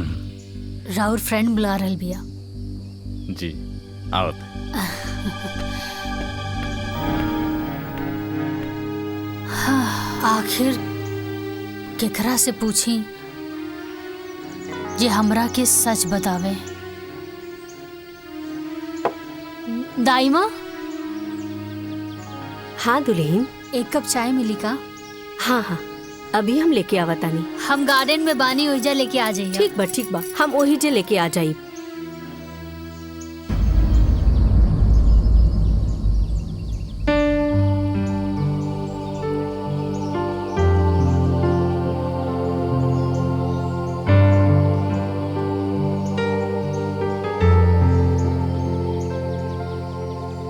राउर फ्रेंड बुला रहल बिया। जी आवत। हाँ, आखिर केकरा से पूछी जे हमरा के सच बतावे। दाई माँ, हाँ दुल्हन, एक कप चाय मिली का? हाँ हाँ, अभी हम लेके आवतानी। हम गार्डन में बानी, ओइजा लेके आ जाइए। ठीक बा, हम ओही जे लेके आ जाई।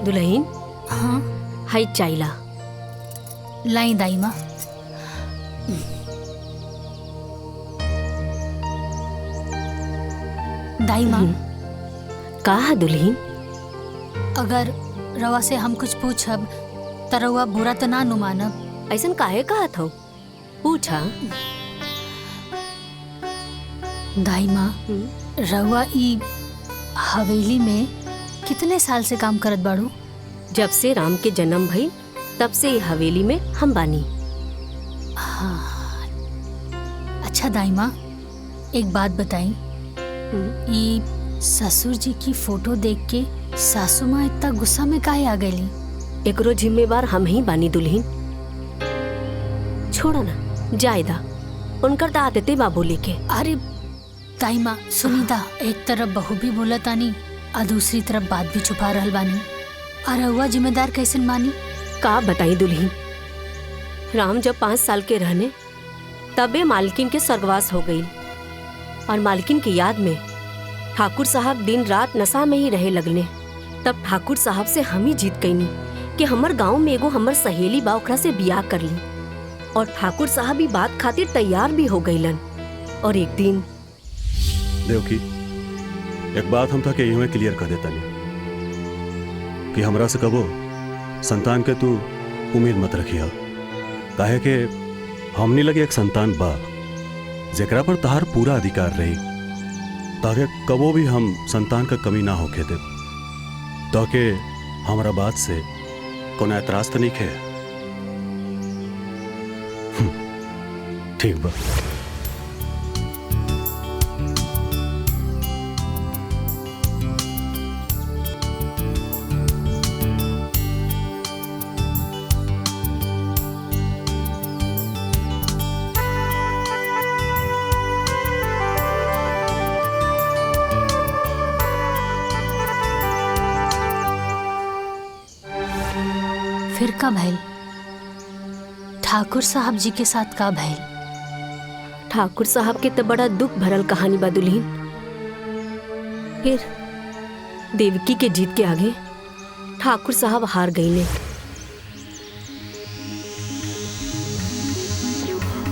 दुल्हन, हाँ हाई चाइला। लाई दाई माँ। दाई माँ, का दुल्हन? अगर रवा से हम कुछ पूछब त रवा बुरा तो ना नु मानब? ऐसन काहे कहत हो? पूछा। दाई माँ, रवा ई हवेली में कितने साल से काम करत बाड़ू? जब से राम के जन्म भई तब से ये हवेली में हम बानी। हाँ। अच्छा दाई माँ, एक बात बताई, ये ससुर जी की फोटो देख के सासू माँ इतना गुस्सा में काहे आ गईली? एकरो जिम्मेवार हम ही बानी दुल्हन। छोड़ो ना, जायदा उनकर तो आदते बा बोले के। अरे दाई माँ सुनीता, एक तरफ बहू भी बोलत आनी और दूसरी तरफ बात भी छुपा रहल बानी, और रउआ जिम्मेदार कैसे मानी? का बताई दुल्हन, राम जब 5 साल के रहने तबे मालकिन के स्वर्गवास हो गई, और मालकिन की याद में ठाकुर साहब दिन रात नशा में ही रहे लगने। तब ठाकुर साहब से हम ही जीत गईनी कि हमर गांव में एगो हमर सहेली बा, ओकरा से बियाह कर ली, और ठाकुर साहब भी बात खातिर तैयार भी हो गईलन। और एक दिन देवकी, एक बात हम था कि यही में क्लियर कर देता नहीं कि हमरा से कबो संतान के तू उम्मीद मत रखिया, काहे के हमनी लगे एक संतान बा जेकरा पर तहार पूरा अधिकार रही, ताकि कबो भी हम संतान का कमी ना होके दे, ताकि हमारा बात से कोनो एतराज तो नहीं खे। ठीक बा। फिर का भइल? ठाकुर साहब जी के साथ का भइल? ठाकुर साहब के तो बड़ा दुख भरल कहानी बा दुल्हन। फिर देवकी के जीत के आगे ठाकुर साहब हार गईले।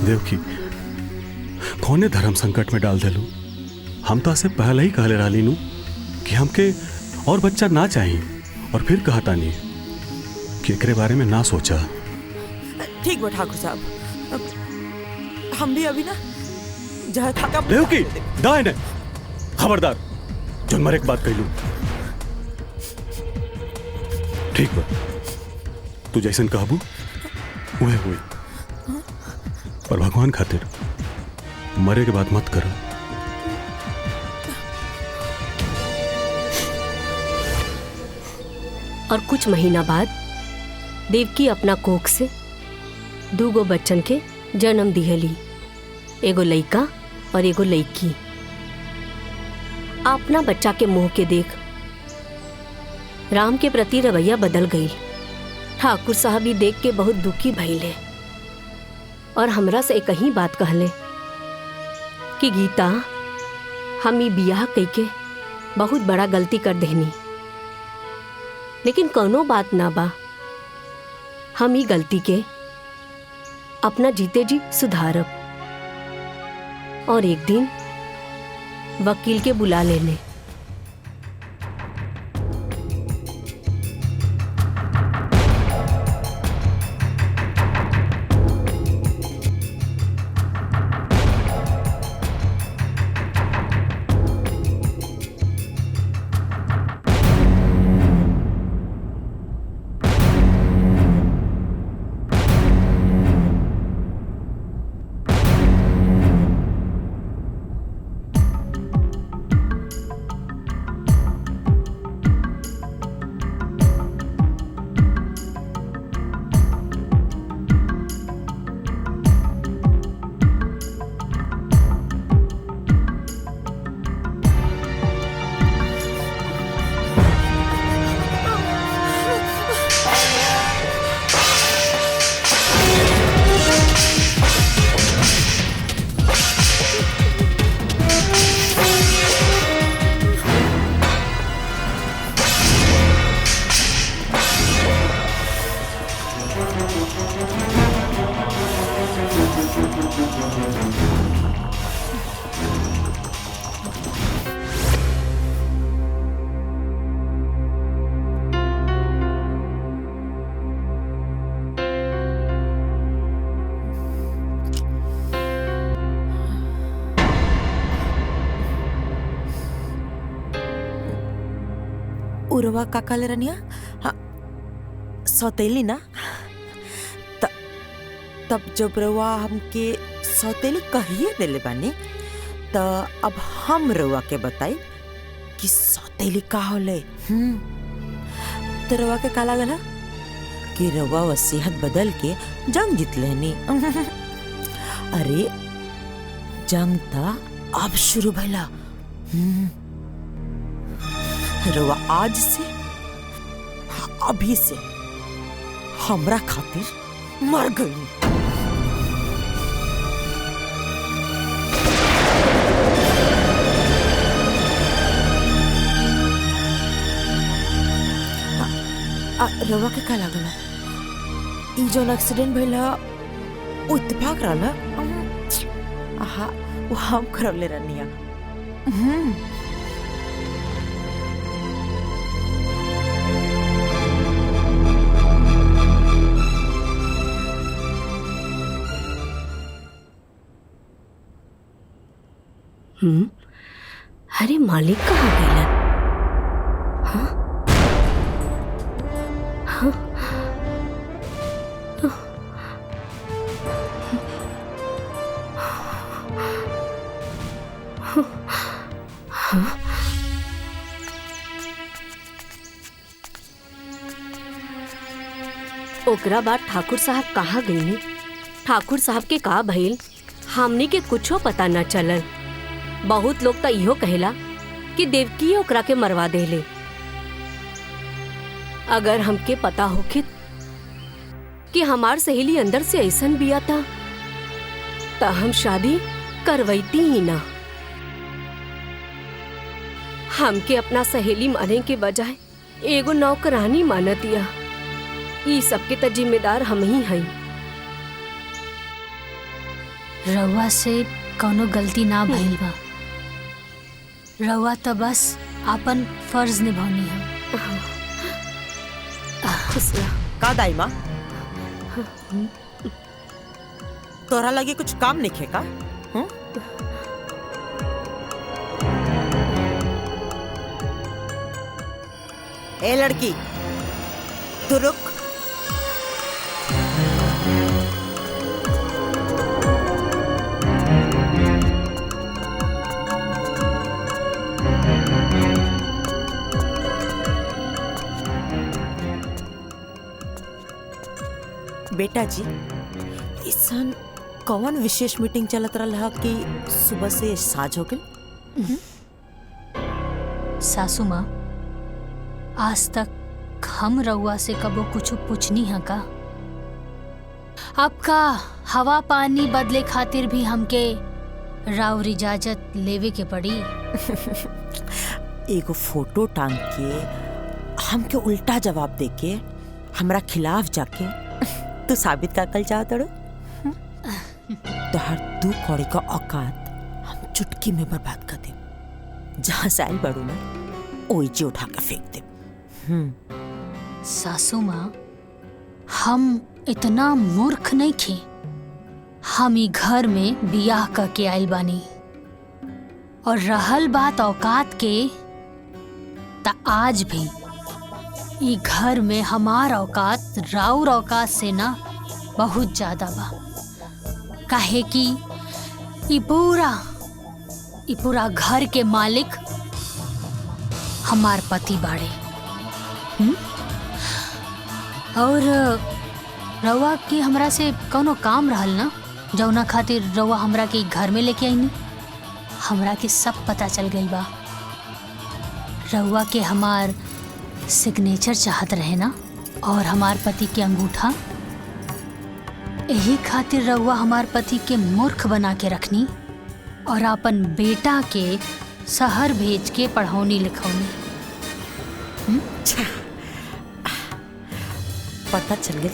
देवकी, कौने धर्म संकट में डाल देलू? हम तो से पहले ही कहले रहली नू कि हमके और बच्चा ना चाहिए, और फिर कहता नहीं कि एकरे बारे में ना सोचा। ठीक बा ठाकुर साहब, हम भी अभी ना जहाँ था देवकी, दाए ने खबरदार, जो मरे एक बात कहलू। ठीक बा, तू जैसन कहबू उहे हुई, पर भगवान खातिर मरे के बाद मत करो। और कुछ महीना बाद देवकी अपना कोख से 2 बच्चन के जन्म दिहली, एगो लइका और एगो लइकी। अपना बच्चा के मुंह के देख राम के प्रति रवैया बदल गई। ठाकुर साहब भी देख के बहुत दुखी भइले, और हमरा से एक ही बात कहले कि गीता, हम ई बियाह कइके बहुत बड़ा गलती कर देनी, लेकिन कोनो बात ना बा, हम ई गलती के अपना जीते जी सुधारब, और एक दिन वकील के बुला लेने। उरवा काका ले रनिया हाँ सौतेली ना तब जब रवा हमके सौतेली कहिए देले बानी त अब हम रवा के बताई कि सौतेली का होले। तो रवा के का लागल कि रवा वसीयत बदल के जंग जीत लेनी। अरे जंग था अब शुरू भला। रवा आज से अभी से हमरा खातिर मर गई। रवा के का लागल ई जो एक्सीडेंट भइला वो इत्तेफाक रहला। आहा वो हम करवले रहनिया। अरे मालिक कहाँ गइलन? हाँ? हाँ? हाँ? ओकरा बाद ठाकुर साहब कहाँ गईनी? ठाकुर साहब के का भइल हमनी के कुछो पता न चलल। बहुत लोग तो इहो कहेला कि देवकी ओकरा के मरवा देले। अगर हमके पता होखित कि हमार सहेली अंदर से ऐसन बिया था तो हम शादी करवैती ही ना। हमके अपना सहेली माने के बजाय एगो नौकरानी मानतिया। ई सबके तो जिम्मेदार हम ही हई। रउआ से कोनो गलती ना भइल बा। रउआ तो बस अपन फर्ज निभानी है। का दाई माँ तोरा लगे कुछ काम नहीं खे का? ए लड़की तू रुक। बेटा जी इसन कौन विशेष मीटिंग चलत रहा कि सुबह से साँझ हो गई? सासू माँ आज तक हम रउआ से कबो कुछ पूछनी है का? आपका हवा पानी बदले खातिर भी हमके राउर इजाजत लेवे के पड़ी। एगो फोटो टांग के हमके उल्टा जवाब दे के हमरा खिलाफ जाके तू साबित का कल चाहत रो। तो हर 2 कौड़ी का औकात हम चुटकी में बर्बाद कर दे। जहाँ से आयल बड़ू ना ओइजे उठा के फेंक दे। सासू माँ हम इतना मूर्ख नहीं थे। हम ई घर में बियाह करके आयल बानी और रहल बात औकात के ता आज भी ई घर में हमार औकात राउर औकात से ना बहुत ज्यादा बा। काहे कि ई पूरा घर के मालिक हमार पति बाड़े। और रउआ की हमरा से कौनो काम रहल ना जौना खातिर रउआ हमरा के घर में लेके आईनी। हमरा के सब पता चल गई बा। रउआ के हमार सिग्नेचर चाहत रहे ना और हमार पति के अंगूठा। यही खातिर रउआ हमार पति के मूर्ख बना के रखनी और अपन बेटा के शहर भेज के पढ़ौनी लिखौनी। पता चल गई।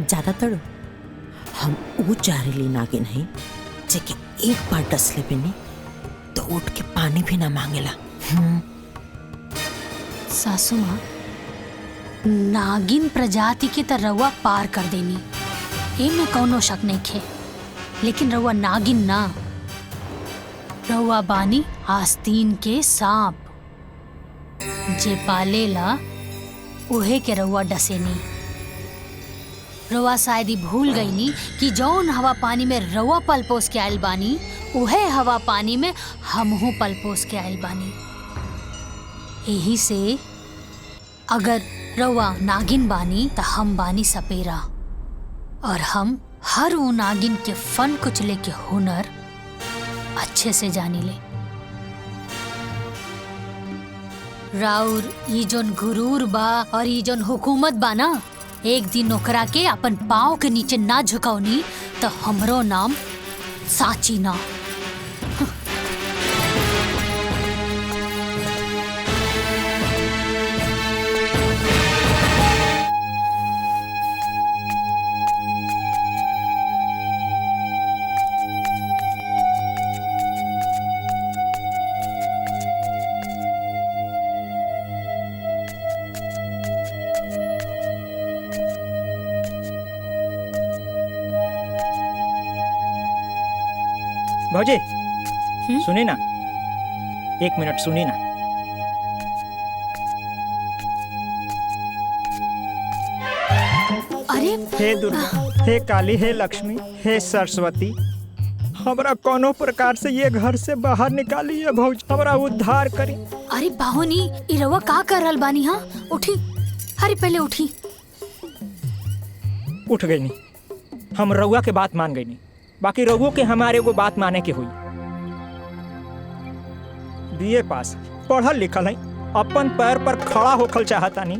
ज्यादातर हम वो चारेली नागिन हैं जेके एक बार डसले पे नहीं तो उठ के पानी भी ना मांगेला। सासू माँ नागिन प्रजाति के त रउआ पार कर देनी, एमे कौनो शक नहीं खे। लेकिन रउआ नागिन ना, रउआ बानी आस्तीन के सांप। जे पालेला उहे के रउआ डसेनी। रउआ शायद ही भूल गईनी कि जौन हवा पानी में रउआ पल पोस के आयल बानी उहे हवा पानी में हमहू पल पोस के आयल बानी। यही से अगर रउआ नागिन बानी त हम बानी सपेरा, और हम हर वो नागिन के फन कुचले के हुनर अच्छे से जानी ले। राउर ई जोन गुरूर बा और ई जोन हुकूमत बा ना, एक दिन ओकरा के अपन पाँव के नीचे ना झुकावनी तो हमरो नाम साची ना। भौजी सुनी ना, 1 मिनट सुनी ना। अरे हे दुर्गा, हे काली, हे लक्ष्मी, हे सरस्वती, हमरा कोनो प्रकार से ये घर से बाहर निकालिए भौजी, हमरा उद्धार करी। अरे बाहुनी, ई रउआ का कर रहल बानी? हाँ उठी, अरे पहले उठी। उठ गई नहीं, हम रउआ के बात मान गई नहीं, बाकी रउओ के हमारे को बात माने के हुई। बीए पास, पढ़ल लिखल है, अपन पैर पर खड़ा होखल चाहता नहीं,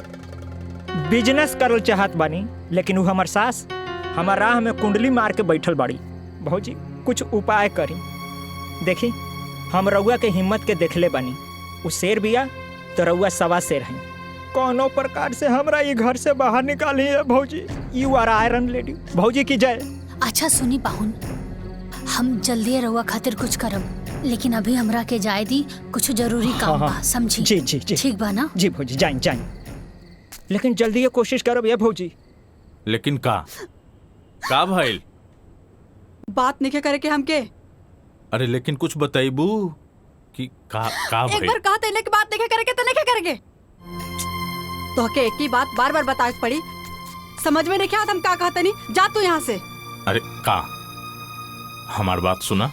बिजनेस करल चाहत बानी, लेकिन वो हमार सास हमार राह में कुंडली मार के बैठल बाड़ी। भौजी कुछ उपाय करी। देखी हम रउआ के हिम्मत के देखले बानी, उ शेर बिया तो रउआ सवा शेर है। कोनो प्रकार से हमरा ये घर से बाहर निकाली है भौजी। You are iron lady. भौजी की जय। अच्छा सुनी पाहुन, हम जल्दी रउआ खातिर कुछ करब, लेकिन अभी हमरा के जाए दी, कुछ जरूरी काम बा, समझी? जी जी जी ठीक बा ना? जी भौजी, जाइन जाइन, लेकिन जल्दी ये कोशिश करब ये भौजी। लेकिन का भइल? बात नहीं करे के हमके। अरे लेकिन कुछ बताइबू कि का एक भइल? बार कहा तेने की बात नहीं करे के तो नहीं करे के। तो के एक ही बात बार बार बताए पड़ी, समझ में नहीं क्या हम का कहते नहीं। जा तू यहाँ से। अरे का हमार बात सुना,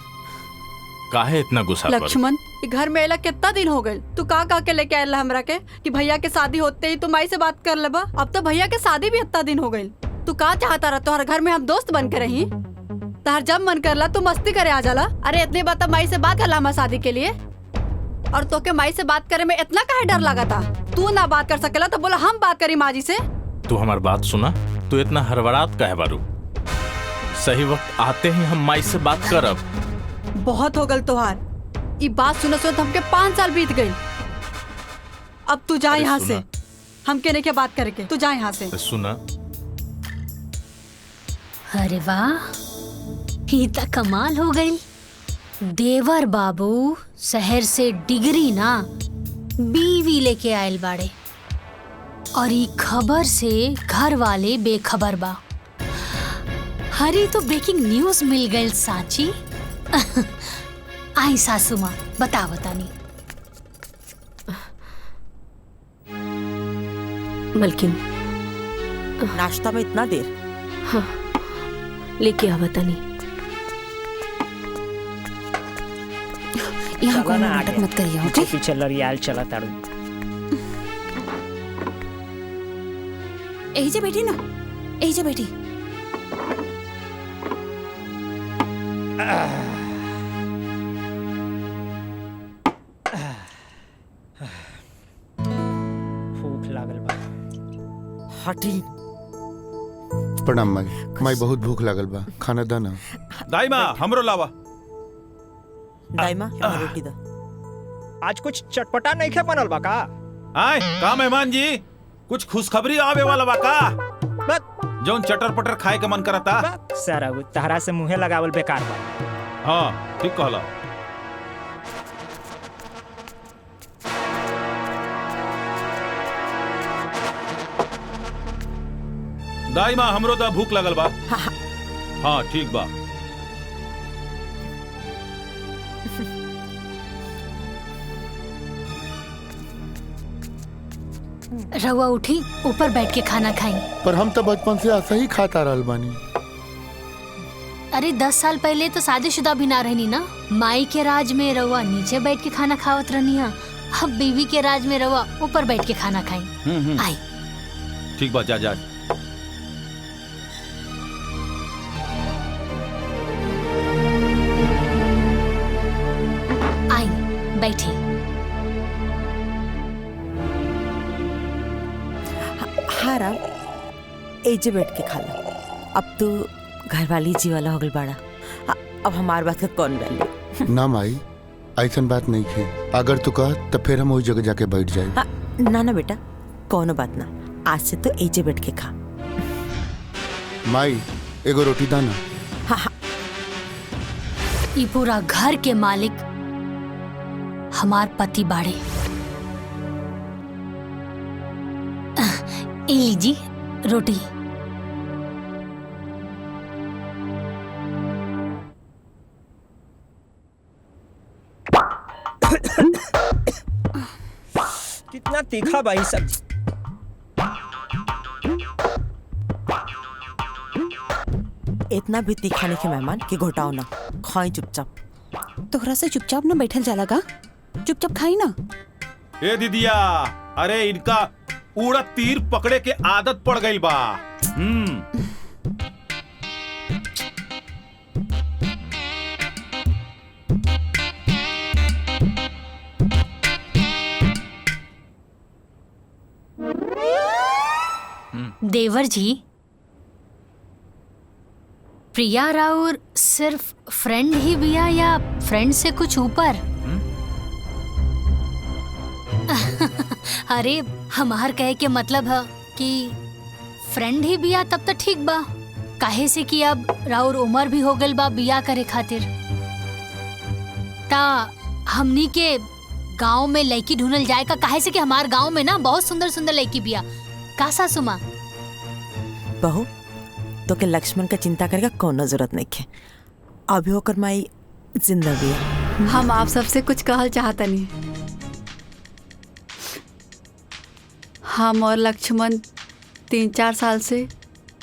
काहे इतना गुस्सा कर? लक्ष्मण, घर में अला कितना दिन हो गए, तू का के लेके आयल हमरा के कि भैया के शादी होते ही तुम माई से बात कर लेबा। अब तो भैया के शादी भी इतना दिन हो गए, तू का चाहता रहा तोहर घर में हम दोस्त बन के रही? तहर जब मन करला तू मस्ती करे आ जाला। अरे इतनी बात माई से बात करला हम शादी के लिए, और तो के माई से बात करे में इतना काहे डर लगा था? तू ना बात कर सकेला तो बोला हम बात करी माँ जी से। तू हमार बात सुना, तू इतना हड़बड़ात काहे बारू? सही वक्त आते ही हम माई से बात करब। बहुत हो गल तोहार, ये बात सुनो सुनो हमके 5 साल बीत गई। अब तू जा यहाँ से, हमके नहीं क्या बात करके, तू जा यहाँ से। सुना, अरे वाह, ये तो कमाल हो गई। देवर बाबू शहर से डिग्री ना बीवी लेके आयल बाड़े, और ये खबर से घर वाले बेखबर बा। हरी तो ब्रेकिंग न्यूज मिल गई साची। आई सासू माँ, बतानी। मलकिन, नाश्ता में इतना देर? हाँ, लेके आवता नहीं। यहाँ को नाटक मत करिए, ओके? पीछे लड़ियाल चला तारू। यही से बैठी ना, यही से बैठी। भूख लागल बा। हटी। प्रणाम माई। माई बहुत भूख लागल बा, खाना दा ना। दाई माँ हमरो लावा। दाई माँ रोटी दा। आज कुछ चटपटा नहीं खे बनल बा का? आए का मेहमान जी, कुछ खुशखबरी आवे वाला बा का? जौन चटर पटर खाए के मन करता। सारा तहरा से मुँहे लगावल बेकार बा। हाँ ठीक कहला। दाई माँ हमरो दा भूख लगल बा। हाँ ठीक बा। रउआ उठी ऊपर बैठ के खाना खाई। पर हम तो बचपन से ऐसा ही खाता रहल बानी। अरे 10 साल पहले तो शादीशुदा भी ना रहनी ना। माई के राज में रउआ नीचे बैठ के खाना खावत रहनी है, अब बीवी के राज में रउआ ऊपर बैठ के खाना खाई। आई ठीक बात, जा जा। आई बैठी। हाँ राम, एजे बैठ के खा ला। अब तू घरवाली जी वाला हो गल बाड़ा, अब हमार बात का कौन वैल्यू? ना माई, ऐसन बात नहीं है। अगर तू कह तो फिर हम वही जगह जाके बैठ जाए। ना ना बेटा, कौनो बात ना, आज से तो एजे बैठ के खा। माई एगो रोटी दाना। हाँ हाँ। ये पूरा घर के मालिक हमार पति बाड़े। ए लीजी रोटी। कितना तीखा भाई सब्जी। इतना भी तीखा नहीं के मेहमान कि घोटाओ ना, खाई चुपचाप। तोहरा से चुपचाप ना बैठल जाला का? चुपचाप खाई ना। ए दीदिया, अरे इनका उड़द तीर पकड़े के आदत पड़ गई बा। देवर जी, प्रिया राउर सिर्फ फ्रेंड ही बिया या फ्रेंड से कुछ ऊपर? अरे हमार कहे के मतलब है कि फ्रेंड ही बिया तब तो ठीक बा, काहे से कि अब राउर उम्र भी हो गल बा बिया करे खातिर। ता हमनी के गांव में लड़की ढूंढल जाए का, काहे से कि हमार गांव में ना बहुत सुंदर सुंदर लड़की बिया। का सासू माँ? बहू तो के लक्ष्मण का चिंता करेगा कोनो जरूरत नहीं है, अभी होकर माई जिंदा भी है। हम आप सबसे कुछ कहल चाहता नहीं। हम और लक्ष्मण 3-4 साल से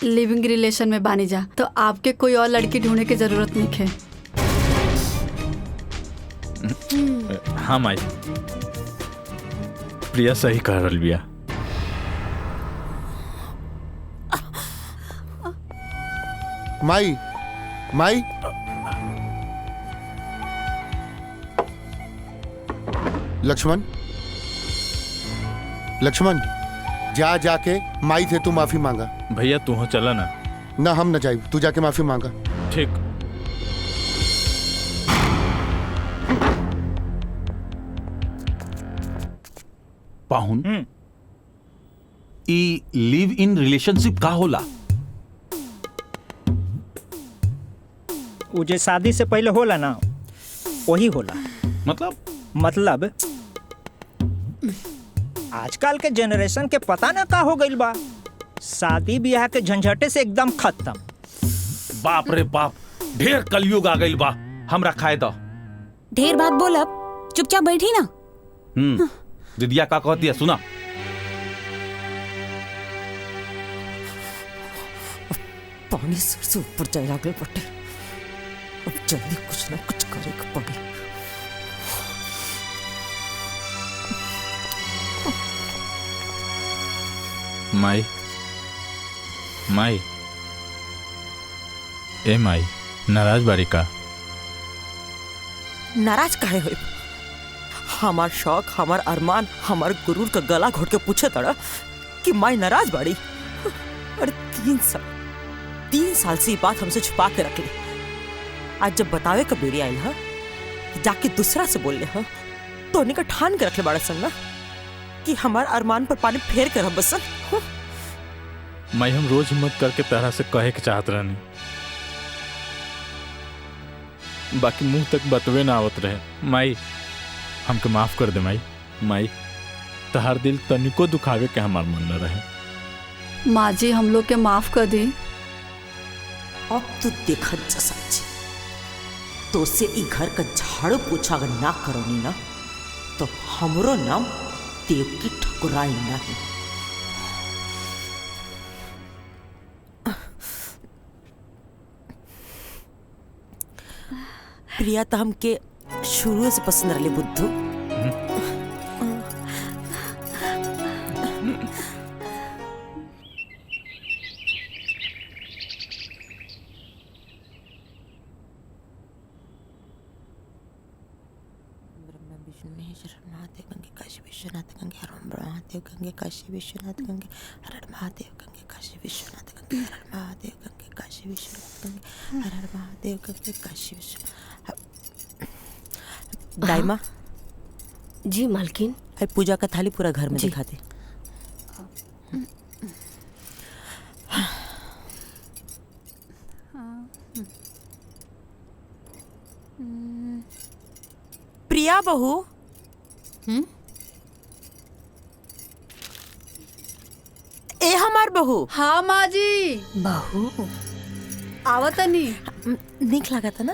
लिविंग रिलेशन में बानी जा, तो आपके कोई और लड़की ढूंढने की जरूरत नहीं है। हाँ माई, प्रिया सही कह रही बिया। माई माई लक्ष्मण लक्ष्मण, जा जाके माई से तू माफी मांगा। भैया तू हो चला ना। ना हम न जाए, तू जाके माफी मांगा। ठीक। पाहुन, ई लिव इन रिलेशनशिप का होला? वो जे शादी से पहले होला ना, वही होला। मतलब आजकल के जनरेशन के पता ना का हो गइल बा, शादी ब्याह के झंझटे से एकदम खत्म। बाप रे बाप, ढेर कलयुग आ गइल बा। हमरा खाए दो। ढेर बात बोल, अब चुपचाप बैठी ना। दीदिया का कहती है सुना। पानी सर से ऊपर जाए लागल बटे, अब जल्दी कुछ ना कुछ करेगा पड़े। माई माई, ए माई, नाराज बारी का? नाराज काहे होई? हमार शौक, हमार अरमान, हमार गुरूर का गला घोट के पूछे तड़ा कि माई नाराज बाड़ी। अरे 3 साल से ये बात हमसे छुपा के रख ली। आज जब बतावे का बेरी आयल है, जाके दूसरा से बोल ले हा, तो उन्हीं का ठान के रख ले बड़ा संगा कि हमार अरमान पर पानी फेर कर हम बसन। माई हम रोज हिम्मत करके तरह से कहे के चाहत रहनी, बाकी मुंह तक बतवे ना आवत रहे। माई हमके माफ कर दे माई। माई तहार दिल तनिको दुखावे के हमार मन न रहे। माँ जी हम लोग के माफ कर दी। अब तो देखत जा सच्ची, तो से ई घर का झाड़ू पोछा अगर ना करोनी ना, तो हमरो नाम देव की ठकुराई नहीं। प्रिया तो हमके शुरू से पसंद रही बुद्धू। महादेव गंगे काशी विश्वनाथ गंगे हर महादेव गंगे काशी विश्वनाथ गंगे हर महादेव गंगे काशी विश्वनाथ गंगे हर महादेव गंगे काशी विश्वनाथ गंगे हर महादेव गंगे काशी विश्वनाथ। दाइमा जी मालकिन। अरे पूजा का थाली पूरा घर में दिखा दे। प्रिया बहू। ए हमार बहू। हाँ माँ जी। बहू आवत नहीं निक लगा था ना।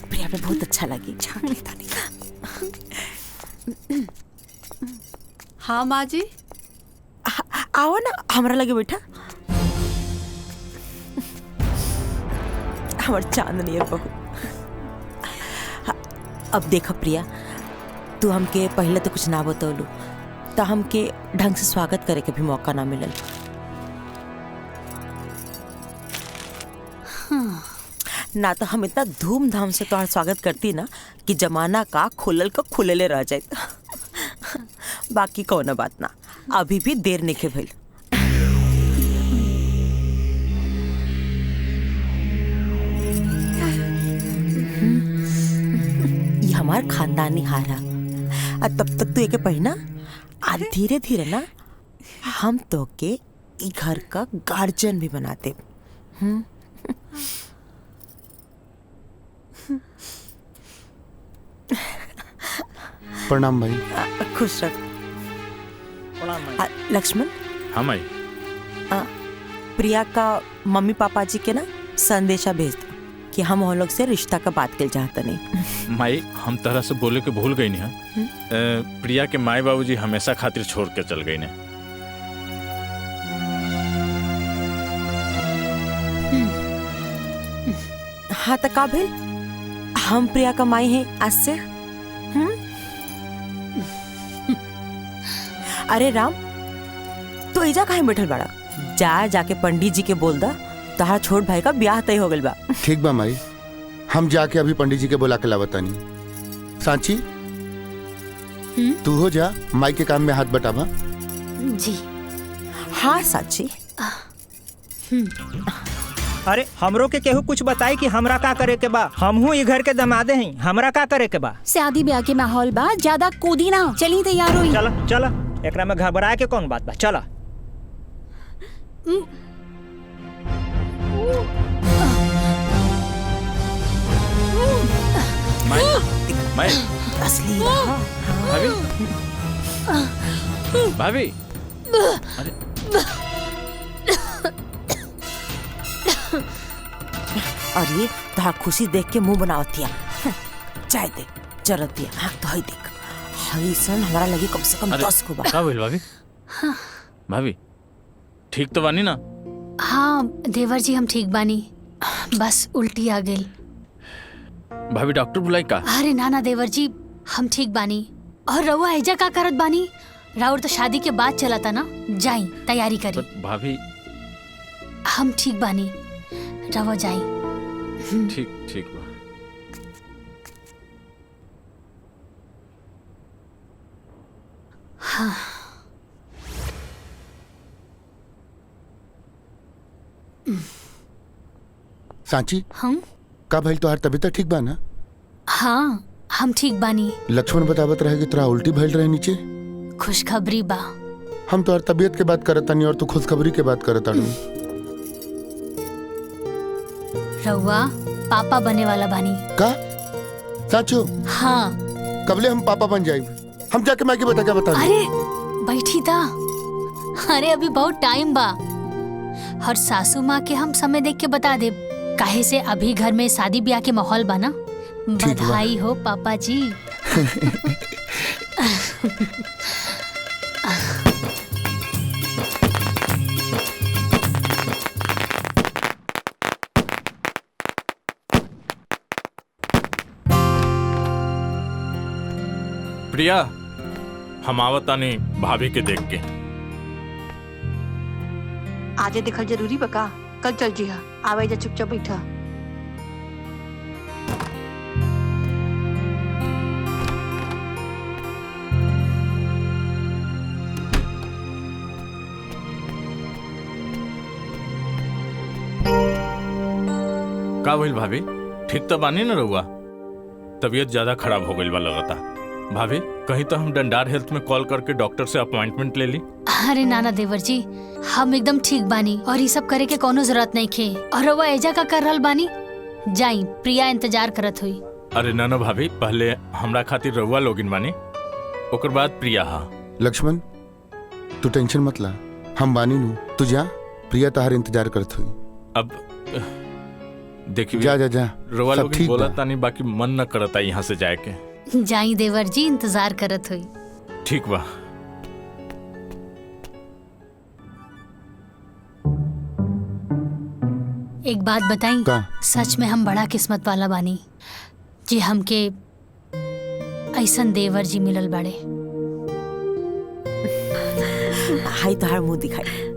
प्रिया पे बहुत अच्छा लगी। झांक लेता नहीं। हाँ माँ जी। आओ ना हमारा लगे बैठा। हमार चांदनी है बहू। अब देखो प्रिया, तू हमके पहले तो कुछ ना बतौलू तो हमके ढंग से स्वागत करे के भी मौका ना मिलल। ना तो हम इतना धूमधाम से तुम्हारा स्वागत करती ना कि जमाना का खुलल का खुलले रह जाए। बाकी कौन बात ना, अभी भी देर नहीं के भइल। ये हमार खानदानी हारा। तब तक तू एक पढ़ना आ धीरे धीरे ना हम तो के घर का गार्जियन भी बनाते। प्रणाम भाई। खुश रख। लक्ष्मण। हाँ माई। प्रिया का मम्मी पापा जी के ना संदेशा भेज दो कि हम लोग से रिश्ता का बात कर चाहते नहीं। माई हम तरह से बोले के भूल गई नहीं। प्रिया के माई बाबूजी हमेशा खातिर छोड़ के चल गई ने। हाँ तो का भेल, हम प्रिया का माई हैं आज से। अरे राम तो इजा काहे बैठल बड़ा, जाके पंडित जी के बोल दा तहारा छोट भाई का ब्याह तय हो गइल बा। ठीक बा माई, हम जाके अभी पंडित जी के बुला के लावतानी। सांची तू हो जा, माई के काम में हाथ बटावा। जी हाँ सांची। अरे हमरो के केहू कुछ बताई कि हमरा का करे के बा। हमहू ये घर के दमादे हैं, हमरा का करे के बा। शादी ब्याह के माहौल बा, ज्यादा कूदी ना, चली तैयार हुई। चला चला, एकरा में घबराए के कौन बात बा, चला। माई असली भाभी भाभी। अरे और ये तोहार खुशी देख के मुंह बनावतिया। चाय दे जरूरत दिया। हाँ तो हई देख, हई सन हमारा लगी कम से कम 10 को बा। का बोल भाभी? भाभी ठीक तो बानी ना? हाँ देवर जी हम ठीक बानी, बस उल्टी आ गई। भाभी डॉक्टर बुलाई का? अरे नाना देवर जी हम ठीक बानी। और रउआ एजा का करत बानी? राउर तो शादी के बाद चला था ना, जाई तैयारी करी। भाभी हम ठीक बानी, रउआ जाई। ठीक ठीक बा। हाँ। सांची हम का भइल, तोहार तबीयत ठीक बा ना? हाँ हम ठीक बानी। लक्ष्मण बतावत रहे कि तोरा उल्टी भइल रहे नीचे। खुशखबरी बा। हम तोहार तबीयत के बात करत तानी और तू खुशखबरी के बात करत तानी। रउआ पापा बने वाला बानी का? साचो? हाँ। कबले हम पापा बन जाए? हम जाके माँ के बता क्या बता? अरे बैठी था। अरे अभी बहुत टाइम बा, और सासू माँ के हम समय देख के बता दे। काहे से अभी घर में शादी ब्याह के माहौल बना। बधाई हो पापा जी। प्रिया हम आवतानी भाभी के देख के। आजे देखल जरूरी बका, कल चल जी हा। आवे जा चुपचाप बैठा। का भइल भाभी? ठीक तो बानी न रहुआ? तबीयत ज्यादा खराब हो गई बा लगता। भाभी कहीं तो हम डंडार हेल्थ में कॉल करके डॉक्टर से अपॉइंटमेंट ले ली। अरे नाना देवर जी, हम एकदम ठीक बानी और ये सब करे के कोनो जरूरत नहीं खे। और वो एजा का कर रहल बानी, जाई प्रिया इंतजार करत हुई। अरे ना भाभी, पहले हमरा खातिर रहुआ लोगिन बानी, ओकर बाद प्रिया। हा लक्ष्मण तू टेंशन मत ला, हम बानी नु। तू जा, प्रिया तहार इंतजार करत हुई। अब देखिए जा जा जा, रहुआ सब लोगिन ठीक बोला बा। तानी, बाकी मन न करता यहाँ से जाए के। जाई देवर जी, इंतजार करत हुई। ठीक बा। एक बात बताई, सच में हम बड़ा किस्मत वाला बानी जी, हमके ऐसन देवर जी मिलल बड़े। हाय तोहार मुंह दिखाई।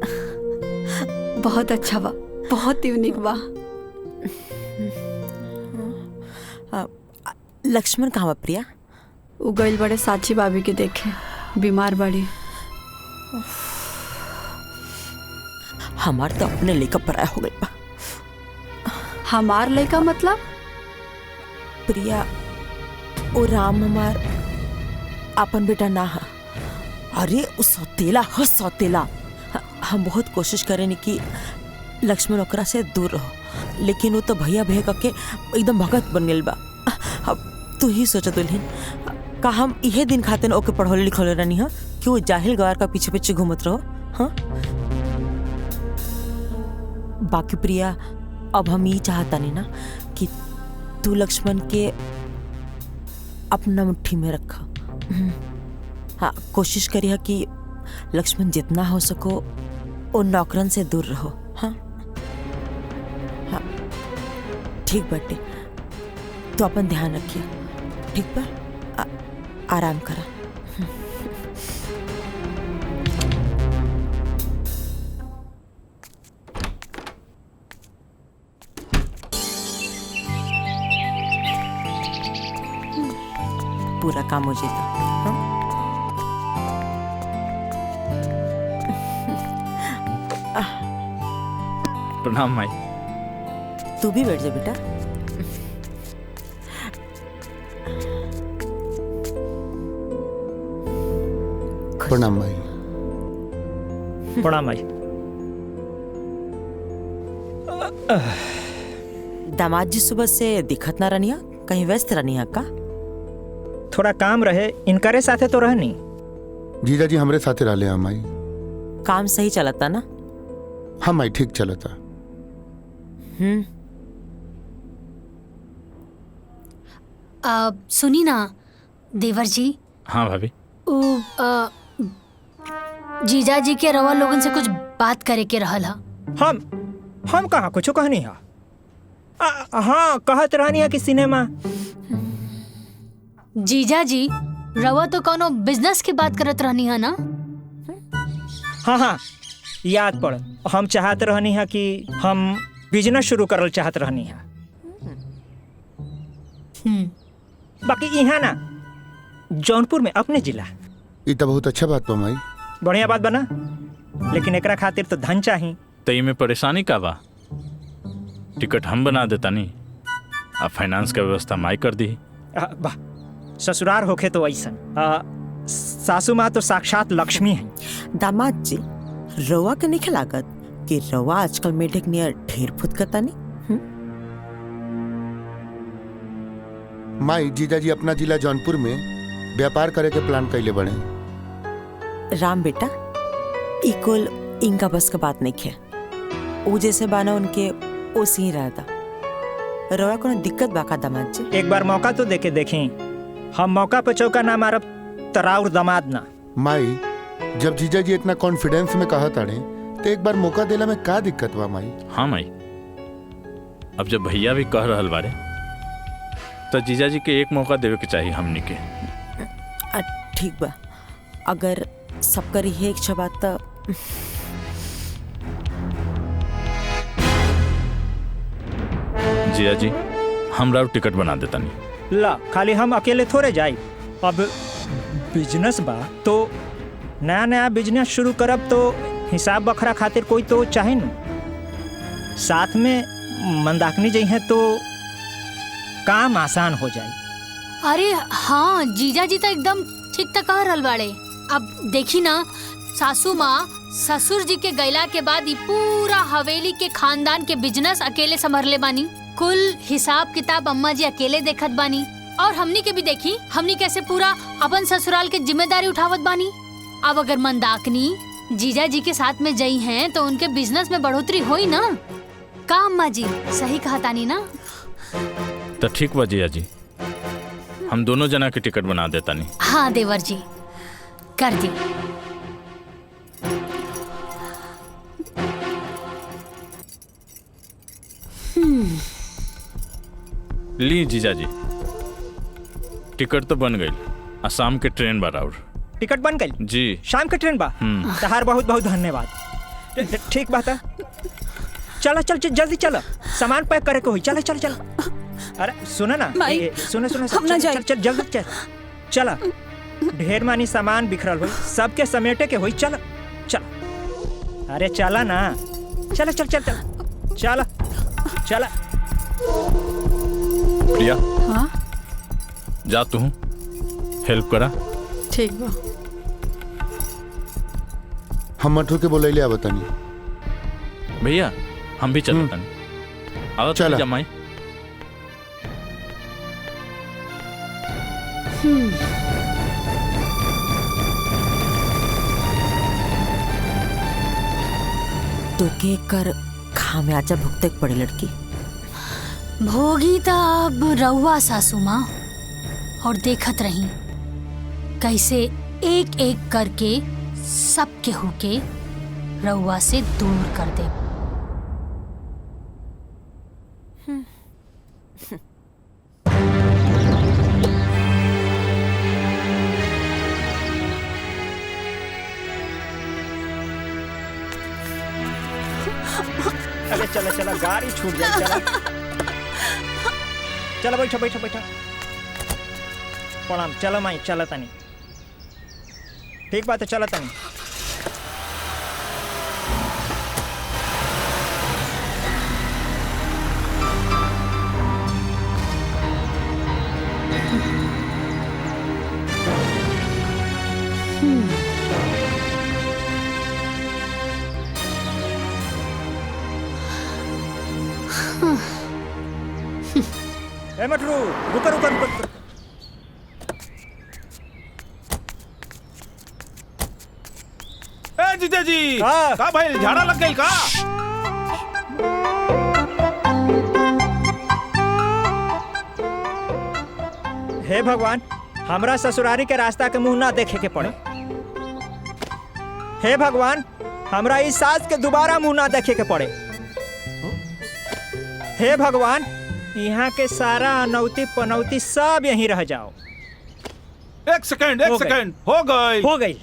बहुत अच्छा बा, बहुत यूनिक बा। लक्ष्मण कहाँ बा प्रिया? उ गइल बड़े साची भाभी के देखे, बीमार बड़ी। हमार तो अपने लेकर पराया हो गई बा। हमार लड़का मतलब? प्रिया ओ राम हमार अपन बेटा ना हा। अरे उस सौतेला ह सौतेला। हम बहुत कोशिश करें कि लक्ष्मण ओकरा से दूर रहो, लेकिन वो तो भैया भैया करके एकदम भगत बन गइल बा। अब तू ही सोच दुल्हन, का हम इहे दिन खाते न ओके पढ़ौले लिखौले रहनी हा कि वो जाहिल गवार का पीछे पीछे घूमत रहो। हाँ बाकी प्रिया, अब हम ये चाहता नहीं ना कि तू लक्ष्मण के अपना मुट्ठी में रखा। हाँ कोशिश करिए कि लक्ष्मण जितना हो सको वो नौकरन से दूर रहो। हाँ हाँ ठीक बाटे, तो अपन ध्यान रखिए, ठीक बा? आराम करा। पूरा काम हो जाता। प्रणाम माई। तू भी बैठ जा बेटा। प्रणाम भाई। प्रणाम भाई। दामाद जी सुबह से दिखत ना रहनिया, कहीं व्यस्त रहनिया का? थोड़ा काम रहे, इनकरे साथे तो रहनी। जीजा जी हमरे साथे रहले हम आई। काम सही चलता ना? हम आई ठीक चलता। सुनी ना देवर जी। हाँ भाभी। जीजा जी के रवा लोगन से कुछ बात करे के रहल हा। हम कहाँ कुछ कहनी हा। हाँ कहत रहनी है कि सिनेमा। जीजा जी रवा तो कोनो बिजनेस की बात करत रहनी है ना? हाँ याद पड़, हम चाहत रहनी है कि हम बिजनेस शुरू करल चाहत रहनी है। बाकी यहाँ ना जौनपुर में अपने जिला। ये तो बहुत अच्छा बात बा माई। बढ़िया बात बना, लेकिन एकरा खातिर तो धन चाहिए। तो में परेशानी का बा? टिकट हम बना देता नहीं, अब फाइनेंस का व्यवस्था माई कर दी। वाह, ससुरार होके तो ऐसा। सासू माँ तो साक्षात लक्ष्मी है। दामाद जी रवा के नहीं लागत कि रवा आजकल मेढक नियर ढेर फुत करता नहीं? माई जीजा जी अपना जिला जौनपुर में व्यापार करे के प्लान कैले बने। राम बेटा, इकुल इनका बस का बात नहीं है। वो जैसे बाना उनके ओसी ही रहता। रवा को दिक्कत बाका दामाद जी? एक बार मौका तो देके देखें। हम मौका पे चौका ना मारब तराउर दामाद ना। माई जब जीजा जी इतना कॉन्फिडेंस में कहा ताड़े तो एक बार मौका देला में का दिक्कत बा माई? हाँ माई, अब जब भैया भी कह रहल बारे तो जीजा जी के एक मौका देवे के चाहिए हमनी के। ठीक बा, अगर सब करी है इच्छा बात तो जिया जी हमरा टिकट बना देता नहीं। ला खाली हम अकेले थोड़े जाए। अब बिजनेस बा तो नया नया बिजनेस शुरू करब तो हिसाब बखरा खातिर कोई तो चाहे न, साथ में मंदाकिनी जी हैं तो काम आसान हो जाए। अरे हाँ जीजा जी तो एकदम ठीक तक कह रहल बाड़े। अब देखी ना, सासू माँ ससुर जी के गैला के बाद ये पूरा हवेली के खानदान के बिजनेस अकेले संभरले बानी। कुल हिसाब किताब अम्मा जी अकेले देखत बानी, और हमनी के भी देखी हमनी कैसे पूरा अपन ससुराल के जिम्मेदारी उठावत बानी। अब अगर मंदाकिनी जीजा जी के साथ में जई हैं तो उनके बिजनेस में बढ़ोतरी होई ना। का अम्मा जी सही कहा तानी ना? तो ठीक बा जिया जी, हम दोनों जना के टिकट बना देता नहीं। हाँ देवर जी कर दी। ली जीजा जी, टिकट तो बन गई। शाम के ट्रेन बा और टिकट बन गई जी। शाम के ट्रेन बा। तहार बहुत बहुत धन्यवाद। ठीक बात है, चलो चल जल्दी चलो, सामान पैक करे के होई। चलो चलो चलो। अरे सुनो ना, सुनो सुनो, चल चल जल्दी चल। चला ढेर मानी सामान बिखरल होई, सबके समेटे के होई। चलो चलो, अरे चला ना, चलो चल चल चल चला चला। प्रिया हाँ जा तू हेल्प करा। ठीक बा। हम मठो के बोलैले आ बतानी। भैया हम भी चलता नहीं। अब चला जमाई। तो के कर खामियाजा भुगते पड़े लड़की। भोगी तो अब रउआ सासू माँ, और देखत रही कैसे एक एक करके सब केहू के रउआ से दूर कर दे। अरे चलो चलो, गाड़ी छूट जाए। चलो चलो, बैठो बैठो बैठो। प्रणाम। चलो माई, चलो तनी। ठीक बात है, चलो तनी। ए मटरू, रुको रुको रुको रुको। ए जीजा जी का भाई झाड़ा लग गई का? हे भगवान, हमरा ससुरारी के रास्ता के मुंह ना देखे के पड़े। हे भगवान, हमरा इस सास के दोबारा मुंह ना देखे के पड़े। हे भगवान, यहाँ के सारा अनौती पनौती सब यहीं रह जाओ। एक सेकंड हो गई।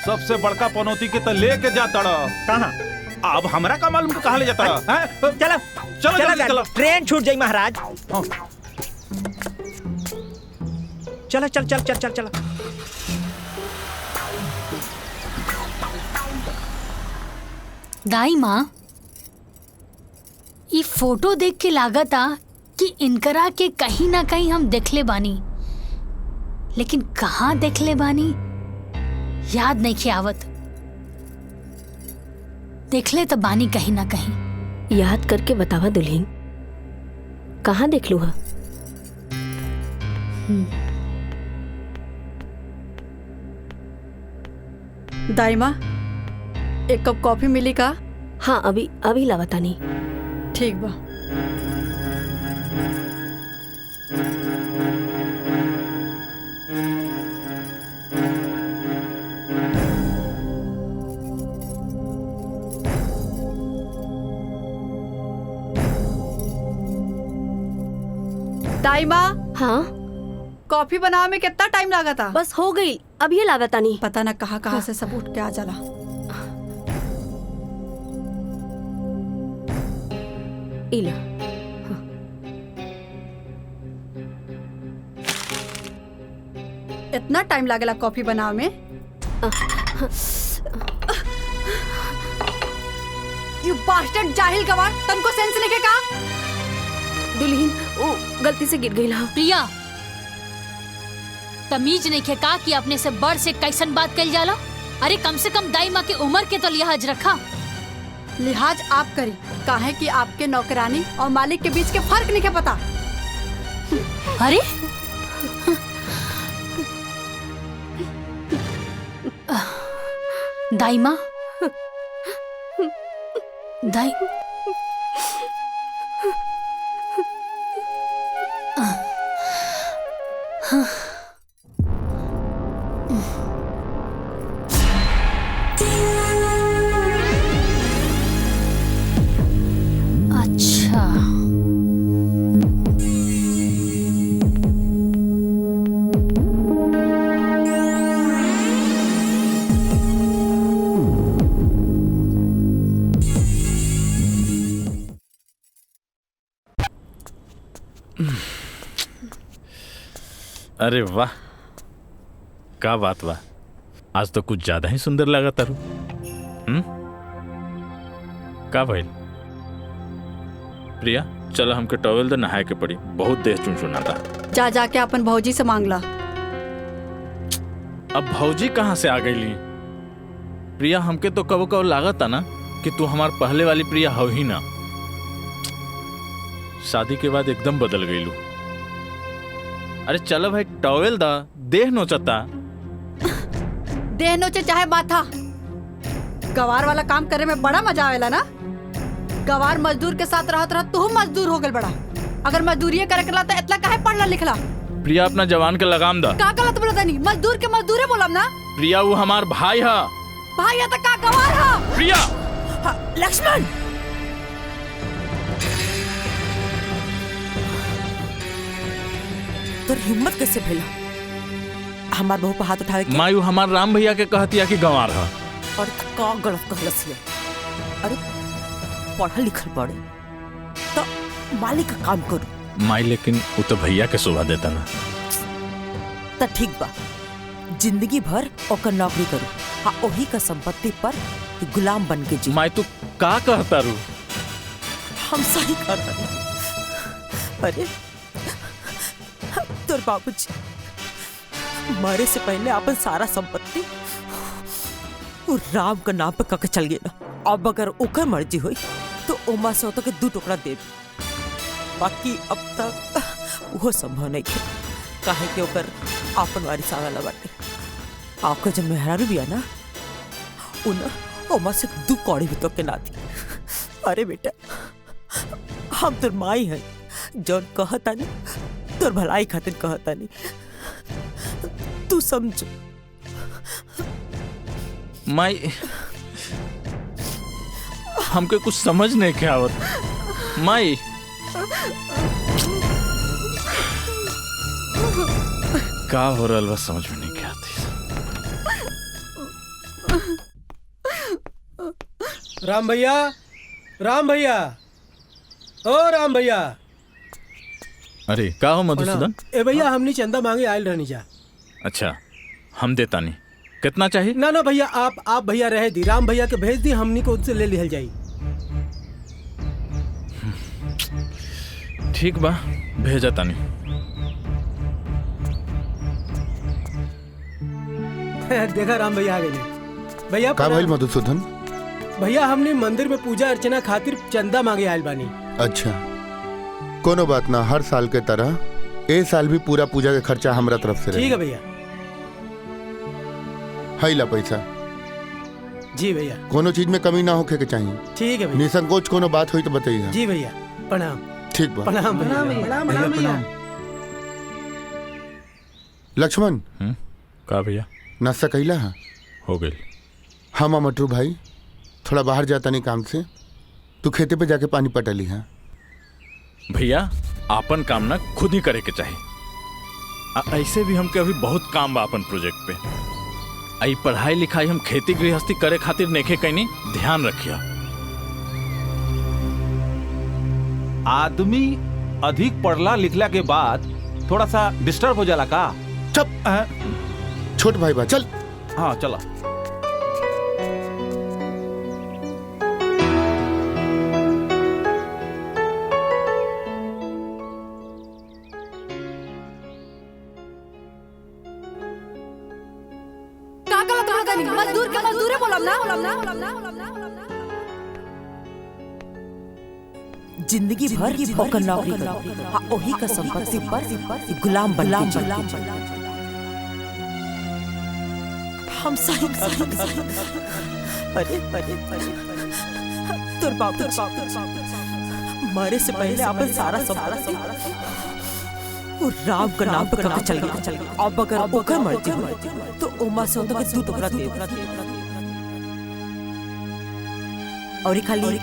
सबसे बड़का पनौती के तो लेके जाता कहाँ? अब हमरा का मालूम कहाँ ले जाता है? चलो चलो चलो, चलो, ट्रेन छूट जाई महाराज। चलो चल चल चल चल चलो। दाई माँ, ये फोटो देख के लागता कि इनकरा के कहीं ना कहीं हम देखले बानी, लेकिन कहाँ देखले बानी याद नहीं के आवत। देखले तो बानी कहीं ना कहीं। याद करके बतावा दुल्हन, कहाँ देख लू? दाई माँ, एक कप कॉफी मिली का? हाँ अभी अभी लावता नहीं। ठीक बा। दाई माँ, हाँ कॉफी बनावे में कितना टाइम लगा था? बस हो गई, अब ये लागता नहीं। पता न कहाँ से सब उठ के आ जाला। इला इतना टाइम लागेला कॉफी बनावे में? यू बास्टर्ड जाहिल गवार, तुमको सेंस नहीं का? दुल्हीन ओ गलती से गिर गई ला। प्रिया, तमीज नहीं खे का कि अपने से बड़ से कैसन बात कल जाला? अरे कम से कम दाई माँ की उम्र के तो लिहाज रखा। लिहाज आप करी, काहे कि आपके नौकरानी और मालिक के बीच के फर्क नहीं के पता। अरे दाई माँ, दाई अच्छा, अरे वाह, का बात बा, आज तो कुछ ज्यादा ही सुंदर लगा तारू। का भइल? प्रिया चलो हमके टॉवेल दे, नहाए के पड़ी, बहुत देह चुनचुनाता। जा जाके अपन भौजी से मांगला। अब भौजी कहाँ से आ गई? प्रिया हमके तो कबो कबो लागता ना कि तू हमार पहले वाली प्रिया हो ही ना। शादी के बाद एकदम बदल गई लू। अरे चलो भाई टॉवेल दा, देह नोचता। देह नोचे चाहे माथा, गवार वाला काम करे में बड़ा मजा आवेला ना। गवार मजदूर के साथ रहत रहत तू मजदूर हो गल बड़ा। अगर मजदूरी करे कला तो इतना काहे पढ़ला लिखला? प्रिया अपना जवान के लगाम दा। का गलत बोलता नहीं, मजदूर के मजदूरे बोलम ना। प्रिया वो हमार भाई हा। भाई है तो का गवार हा? प्रिया लक्ष्मण, तो हिम्मत कैसे भइला हमार बहू पर हाथ उठावे के? मायू हमार राम भैया के कहतिया कि गंवार हा। और का गलत कहलस है? अरे पढ़ल लिखल पड़े तो मालिक का काम करू। माई लेकिन वो तो भैया के शोभा देता ना। तो ठीक बा, जिंदगी भर ओकर नौकरी करू, हाँ ओही का संपत्ति पर गुलाम बन के जी। माई तू का कहता रू? हम सही कहता नहीं। अरे तोर बाबूजी मरे से पहले अपन सारा संपत्ति वो राम का नाम पे कके चल गया। अब अगर ओकर मर्जी हुई तो ओमा से होता के 2 टुकड़ा दे, बाकी अब तक वो संभव नहीं है। काहे के ओकर आपन वारिस आवेला बाटे। आपका जब मेहरारू भी है ना, उन ओमा से 2 कौड़ी भी तो के ना दी। अरे बेटा, हम तोर माई है, जौन कहता नहीं तोर भलाई खातिर कहता नहीं, तू समझ। माई हमके कुछ समझ नहीं के आवत। माई का हो रहा बस समझ में नहीं के आती। राम भैया, राम भैया, ओ राम भैया। अरे का हो मधुसूदन? ए भैया हमनी चंदा मांगे आयल रहनी जा। अच्छा हम देता नहीं, कितना चाहिए? ना ना भैया, आप भैया रहे दी, राम भैया के भेज दी, हमनी को उससे ले लिहल जाई। ठीक बा, भेजा तानी। देखा राम भैया आ गए। भैया का भइल मधुसूदन? भैया हमने मंदिर में पूजा अर्चना खातिर चंदा मांगे आयल बानी। अच्छा कोनो बात ना, हर साल के तरह ए साल भी पूरा पूजा के खर्चा हमरा तरफ से ठीक है भैया। हाई ला पैसा। जी भैया। कोनो चीज में कमी ना होके के चाहिए। ठीक है भैया। निसंकोच कोनो बात हुई तो बताइए। जी भैया, प्रणाम। ठीक बा। प्रणाम भैया। लक्ष्मण का भैया? नाश्ता कैला है? हो गई। हम मटरू भाई थोड़ा बाहर जाता नहीं काम से, तू खेते पे जाके पानी पटा ली है। भैया आपन काम ना खुद ही करे के चाहिए। ऐसे भी हमके अभी बहुत काम बा अपन प्रोजेक्ट पे। आई पढ़ाई लिखाई हम खेती गृहस्थी करे खातिर नेखे कहीं ध्यान रखिया। आदमी अधिक पढ़ला लिखला के बाद थोड़ा सा डिस्टर्ब हो जाला का। चुप छोट भाई बा चल। हाँ चला। मजदूर बोलम ना। जिंदगी भर की ओकर नौकरी कर ओही का संपत्ति पर गुलाम गुलाम हम सही अरे तोर बाप मरे से पहले अपन सारा संपत्ति वो राम का नाम पे करके चल गया। अब अगर ओकर मर्जी हो तो उमा से तो तू टुकड़ा दे और खाली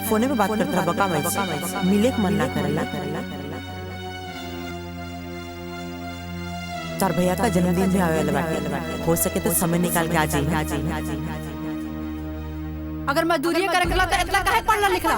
फोने में बात करता रहा बका मैं मिले के मन ना करला। तार भैया का जन्मदिन भी आवे वाला बाटे, हो सके तो समय निकाल के आ जाइए। अगर मजदूरी करे के ला तो इतना काहे पढ़ला लिखला।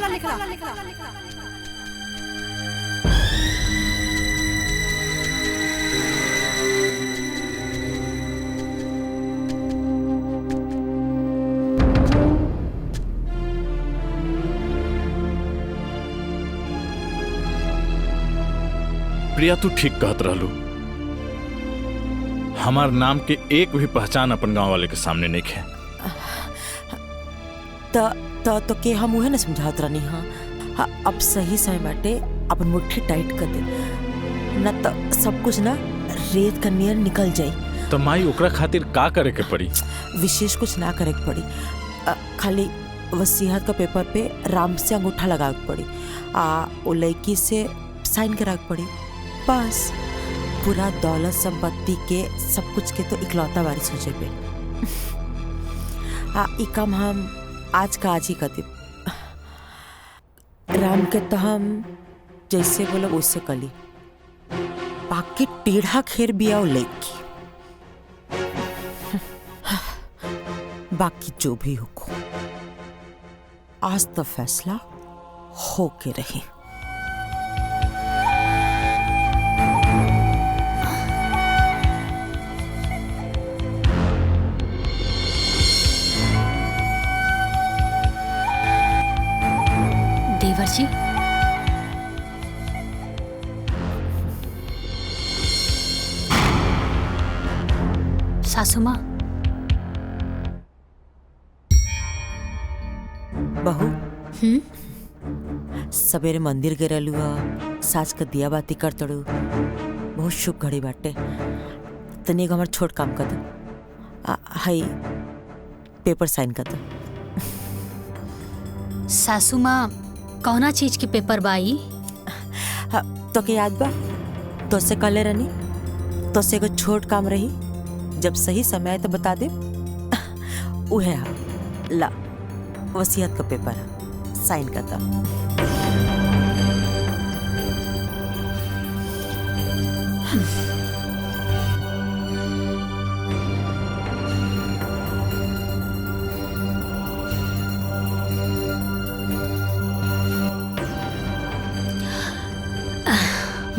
प्रिया तू ठीक कहत रहलू। हमार नाम के एक भी पहचान अपन गांव वाले के सामने नहीं है। तो के हम उहे न समझात रहनी। हाँ अब सही समय बाटे अपन मुट्ठी टाइट कर दे, न तो सब कुछ ना रेत का नियर निकल जाई। तो माई ओकरा खातिर का करे के पड़ी? विशेष कुछ ना करे के पड़ी, खाली वसीयत का पेपर पे राम से अंगूठा लगा के पड़ी, वो लड़की से साइन करा के पड़ी। बस पूरा दौलत संपत्ति के सब कुछ के तो इकलौता वारिस हो जाए। ई काम हम आज का आज ही कर दे। राम के तो हम जैसे बोलो उससे कली, बाकी टेढ़ा खेर बिया लेकी। बाकी जो भी हो आज तो फैसला हो के रही। देवर जी सासू माँ बहू सवेरे मंदिर गिरलू सास का दिया बाती कर तड़ू। बहुत शुभ घड़ी बाटे। तनी हमार छोट काम कर दो, हाई पेपर साइन कर दो। सासू माँ कौना चीज के पेपर बाई? तो के याद बा तो से कले रहनी, तो से को छोट काम रही, जब सही समय आए तो बता दे। उहे ला वसीयत का पेपर साइन करता।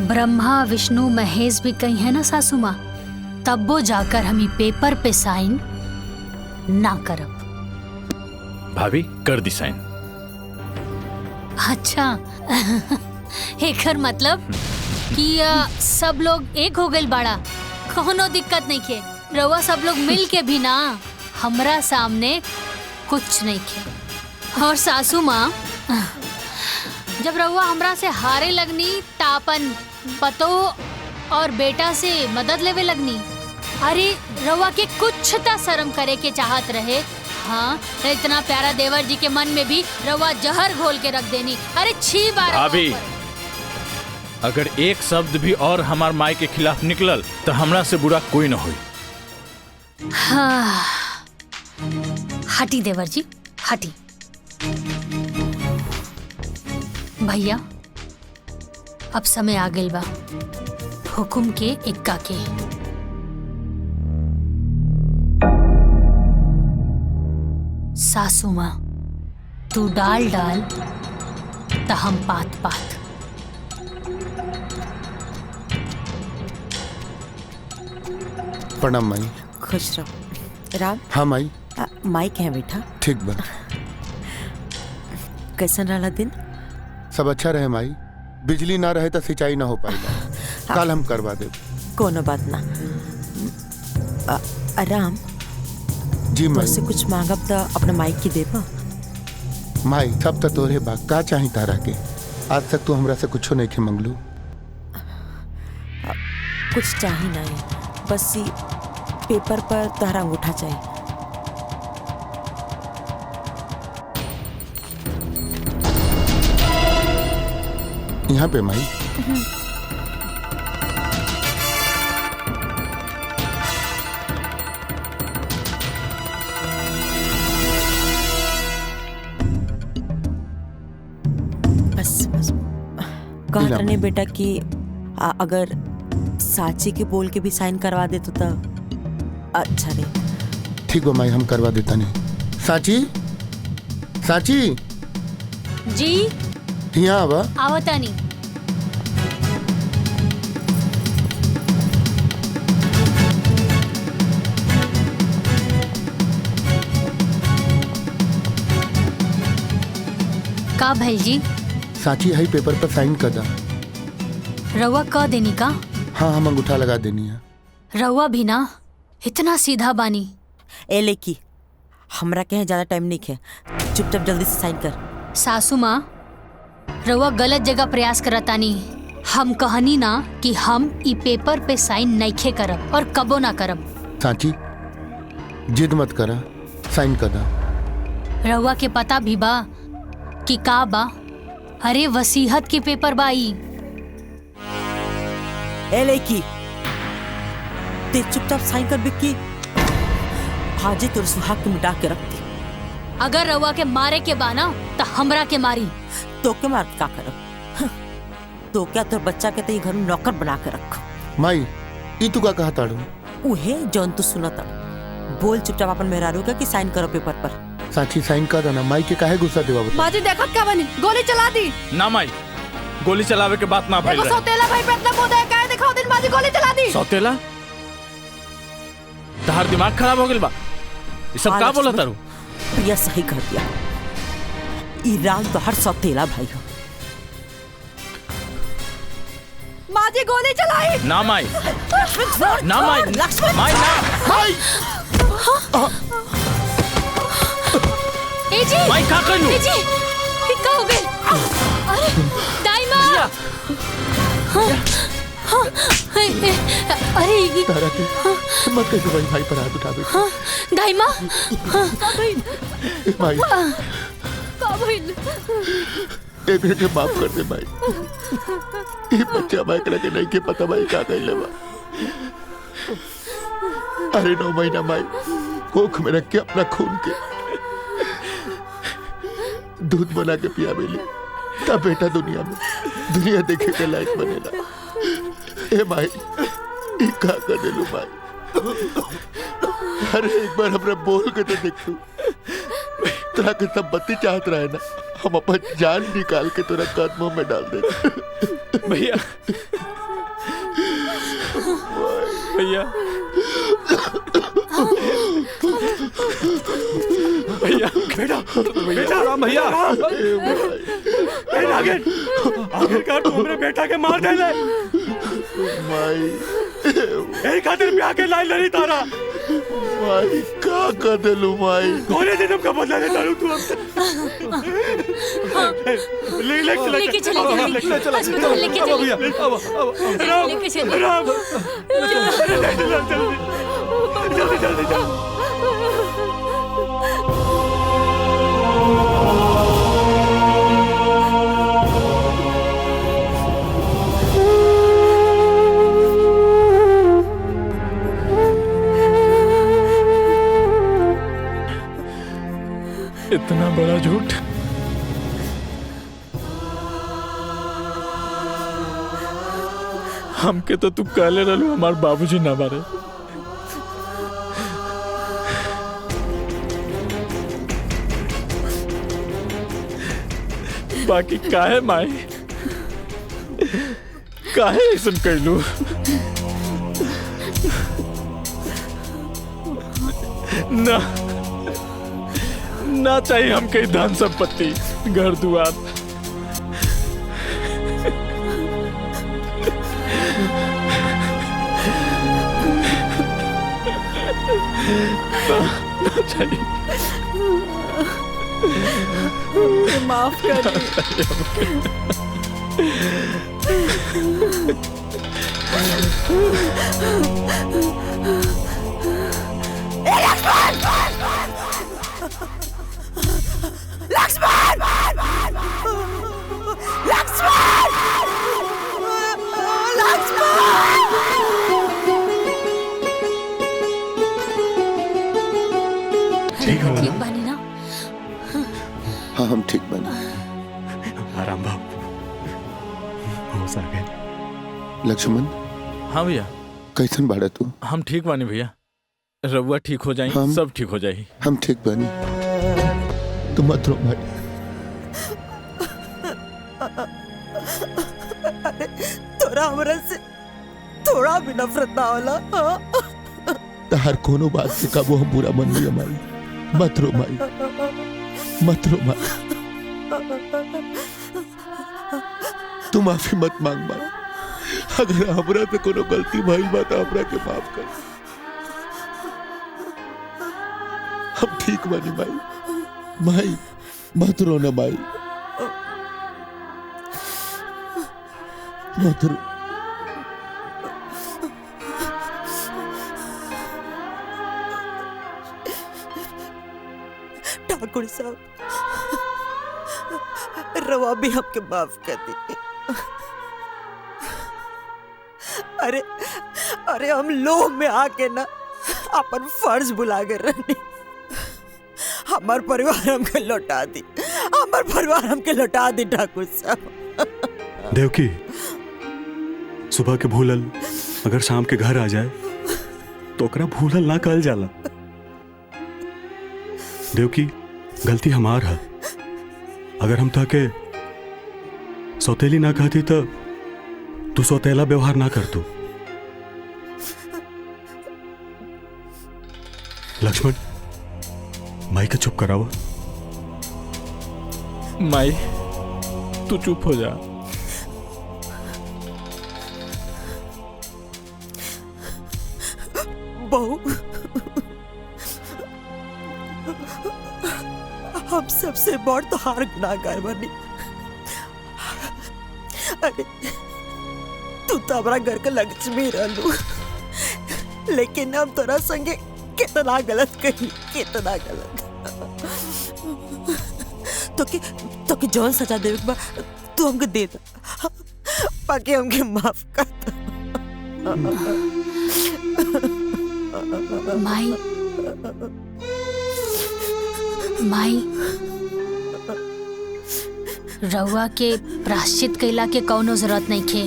ब्रह्मा विष्णु महेश भी कहीं है ना सासू माँ, तब वो जाकर हम पेपर पे साइन ना करब। भाभी कर दी साइन। अच्छा एकर मतलब कि सब लोग एक हो गए बाड़ा, कोनो दिक्कत नहीं के। रवा सब लोग मिल के भी ना हमरा सामने कुछ नहीं के। और सासू माँ जब रवा हमरा से हारे लगनी तापन पतो और बेटा से मदद लेवे लगनी। अरे रवा के कुछ ता शर्म करे के चाहत रहे। हाँ इतना प्यारा देवर जी के मन में भी रवा जहर घोल के रख देनी। अरे छी बार भाभी अगर एक शब्द भी और हमार माई के खिलाफ निकलल तो हमरा से बुरा कोई न होई। हाँ हटी देवर जी हटी। भैया अब समय आ गइल बा, हुकुम के इक्का के। सासू माँ तू डाल डाल त हम पात पात। प्रणाम माई। खुश रहो। राम। हाँ माई। माई कहाँ बेटा? ठीक बा। कैसन रहा दिन? सब अच्छा रहे माई। बिजली ना रहे तो सिंचाई ना हो पाएगा। कल हम करवा दे। कोनो बात ना। राम जी माई। तुझसे कुछ मांगब तो अपने माइक की देबा? माई सब तो तोरे बा, का चाही तारा के? आज तक तू हमरा से कुछो नहीं के मंगलू। कुछ चाही नहीं, बस ये पेपर पर तारा अंगूठा चाहिए। यहाँ पे माई। बस बस कहा करने बेटा कि अगर साची के बोल के भी साइन करवा दे तो अच्छा रे। ठीक बा माई, हम करवा देता नहीं। साची साची जी यहाँ आवा। आवतानी। का भैल जी? साची है पेपर पर साइन कर दा। रवा क देनी का? हाँ हम अंगूठा लगा देनी है। रवा भी ना इतना सीधा बानी। ए लेकी हमरा के ज्यादा टाइम नहीं है, चुपचाप जल्दी से साइन कर। सासू माँ रवा गलत जगह प्रयास करतानी। हम कहनी ना कि हम ई पेपर पे साइन नइखे करब और कबो ना करब। साची जिद मत करा, साइन कर दा। रवा के पता भी बा कि का बा? अरे वसीहत के पेपर बाई। ए लेकी ते चुपचाप साइन कर बिक्की। हाजे तोर सुहाग के मिटा के रख दी। अगर रवा के मारे के बा ना तो हमरा के मारी। तो के मार के का करब? तो क्या तोर बच्चा के ते घर में नौकर बना के रख। माई ई तू का कहा ताड़ू? उहे जौन तू सुनत बोल चुपचाप अपन मेहरारू के कि साइन करो पेपर पर। साची साइन कर देना। माई के काहे गुस्सा देवा बता? माजी देखत का बनी, गोली चला दी। ना माई, गोली चलावे के बात ना भइल देखो सौतेला भाई पे इतना मुंह दे काहे दिखाओ दिन माजी गोली चला दी। सौतेला? तहार दिमाग खराब हो गेल बा। ये सब का बोला तारू? प्रिया सही कह दिया। ई राम तो हर सौतेला भाई हो। माजी गोली चलाई। ना माई, ना माई, लक्ष्मण माई ना। माई ए जी माई का कइलू? ए जी ये का हो गइल? अरे दाई माँ। अरे ये तारा के मत कह भाई, भाई पर हाथ उठावे। दाई माँ। माई का भइल? एक के माफ कर दे भाई। ये बच्चा भाई करे के नहीं के पता भाई का कइले बा। अरे 9 महीना भाई कोख में रख के अपना खून के दूध बना के पिया मिली तब बेटा दुनिया देखे के लायक बनेला। ए भाई ई का कर देलू भाई? अरे एक बार हमरा बोल के तो देख तू। तेरा के सब बत्ती चाहत रहे ना, हम अपन जान निकाल के तेरा कदमों में डाल दे। भैया भैया भैया बेटा बेटा राम भैया आखिरकार तू हमरे बेटा के मार देले। माई यही खातिर ब्याह के लाइन लड़ी तारा। माई का कर देलू माई? कोने जन्म का बदला ले तारू तू? लेके चले अस्पताल लेके चले। राम लेके चले। राम जल्दी जल्दी जल्दी। इतना बड़ा झूठ। हमके तो तू कहले रहलू हमार बाबूजी ना मारे। बाकी काहे माई, काहे ऐसन कैलू? ना ना चाहिए हमके धन संपत्ति, घर दुआर। ना चाहिए। माफ कर लक्ष्मण! लक्ष्मण! ठीक बानी ना? हाँ हम ठीक बने। आराम बाबू, होश आ गए। लक्ष्मण, हाँ भैया। कैसन बाड़ा तू? हम ठीक बानी भैया, रउआ ठीक हो जाई, सब ठीक हो जाई। हम ठीक बानी, तू मत रो भाई। तोरा हमरा से थोड़ा भी नफरत ना होला? हर कोनो बात से कबो हम बुरा मन नहीं हमारी। मत रो माई, मत रो माई। तू माफी मत मांग माई। अगर हमरा से कोनो गलती भइल बा तो हमरा के माफ कर। हम ठीक बानी माई। माई मत रो ना माई, मत रो। ठाकुर साहब, रवा भी हमके माफ कर दी। अरे अरे हम लोभ में आके ना अपन फर्ज भुला गए रहनी। हमार परिवार हमके लौटा दी, हमार परिवार हमके लौटा दी ठाकुर साहब। देवकी, सुबह के भूलल अगर शाम के घर आ जाए तो ओकरा भूलल ना कहल जाला। देवकी, गलती हमार है। अगर हम ताके सौतेली ना कहती तो तू सौतेला व्यवहार ना कर तू। लक्ष्मण, माई के चुप करावा। माई तू चुप हो जा। बहू, हम सबसे बड़ तो हार गुनाहगार बनी। अरे तू तो हमारा घर का लक्ष्मी रहलू, लेकिन हम तोरा संगे कितना गलत कही, कितना गलत। तो कि जौन सजा देवे के बा तू हमके दे दा, बाकी हमके माफ कर दो। माई, माई, रउआ के प्राश्चित कैला के कौनो जरूरत नहीं खे।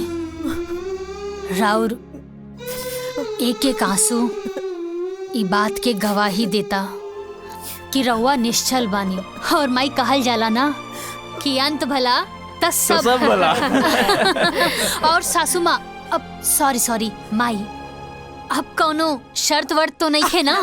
राउर एक एक आंसू ई बात के गवाही देता कि रउआ निश्चल बानी। और माई कहल जाला ना कि अंत भला त सब भला। और सासू माँ, अब सॉरी माई, अब कौनो शर्त वर्त तो नहीं खे ना?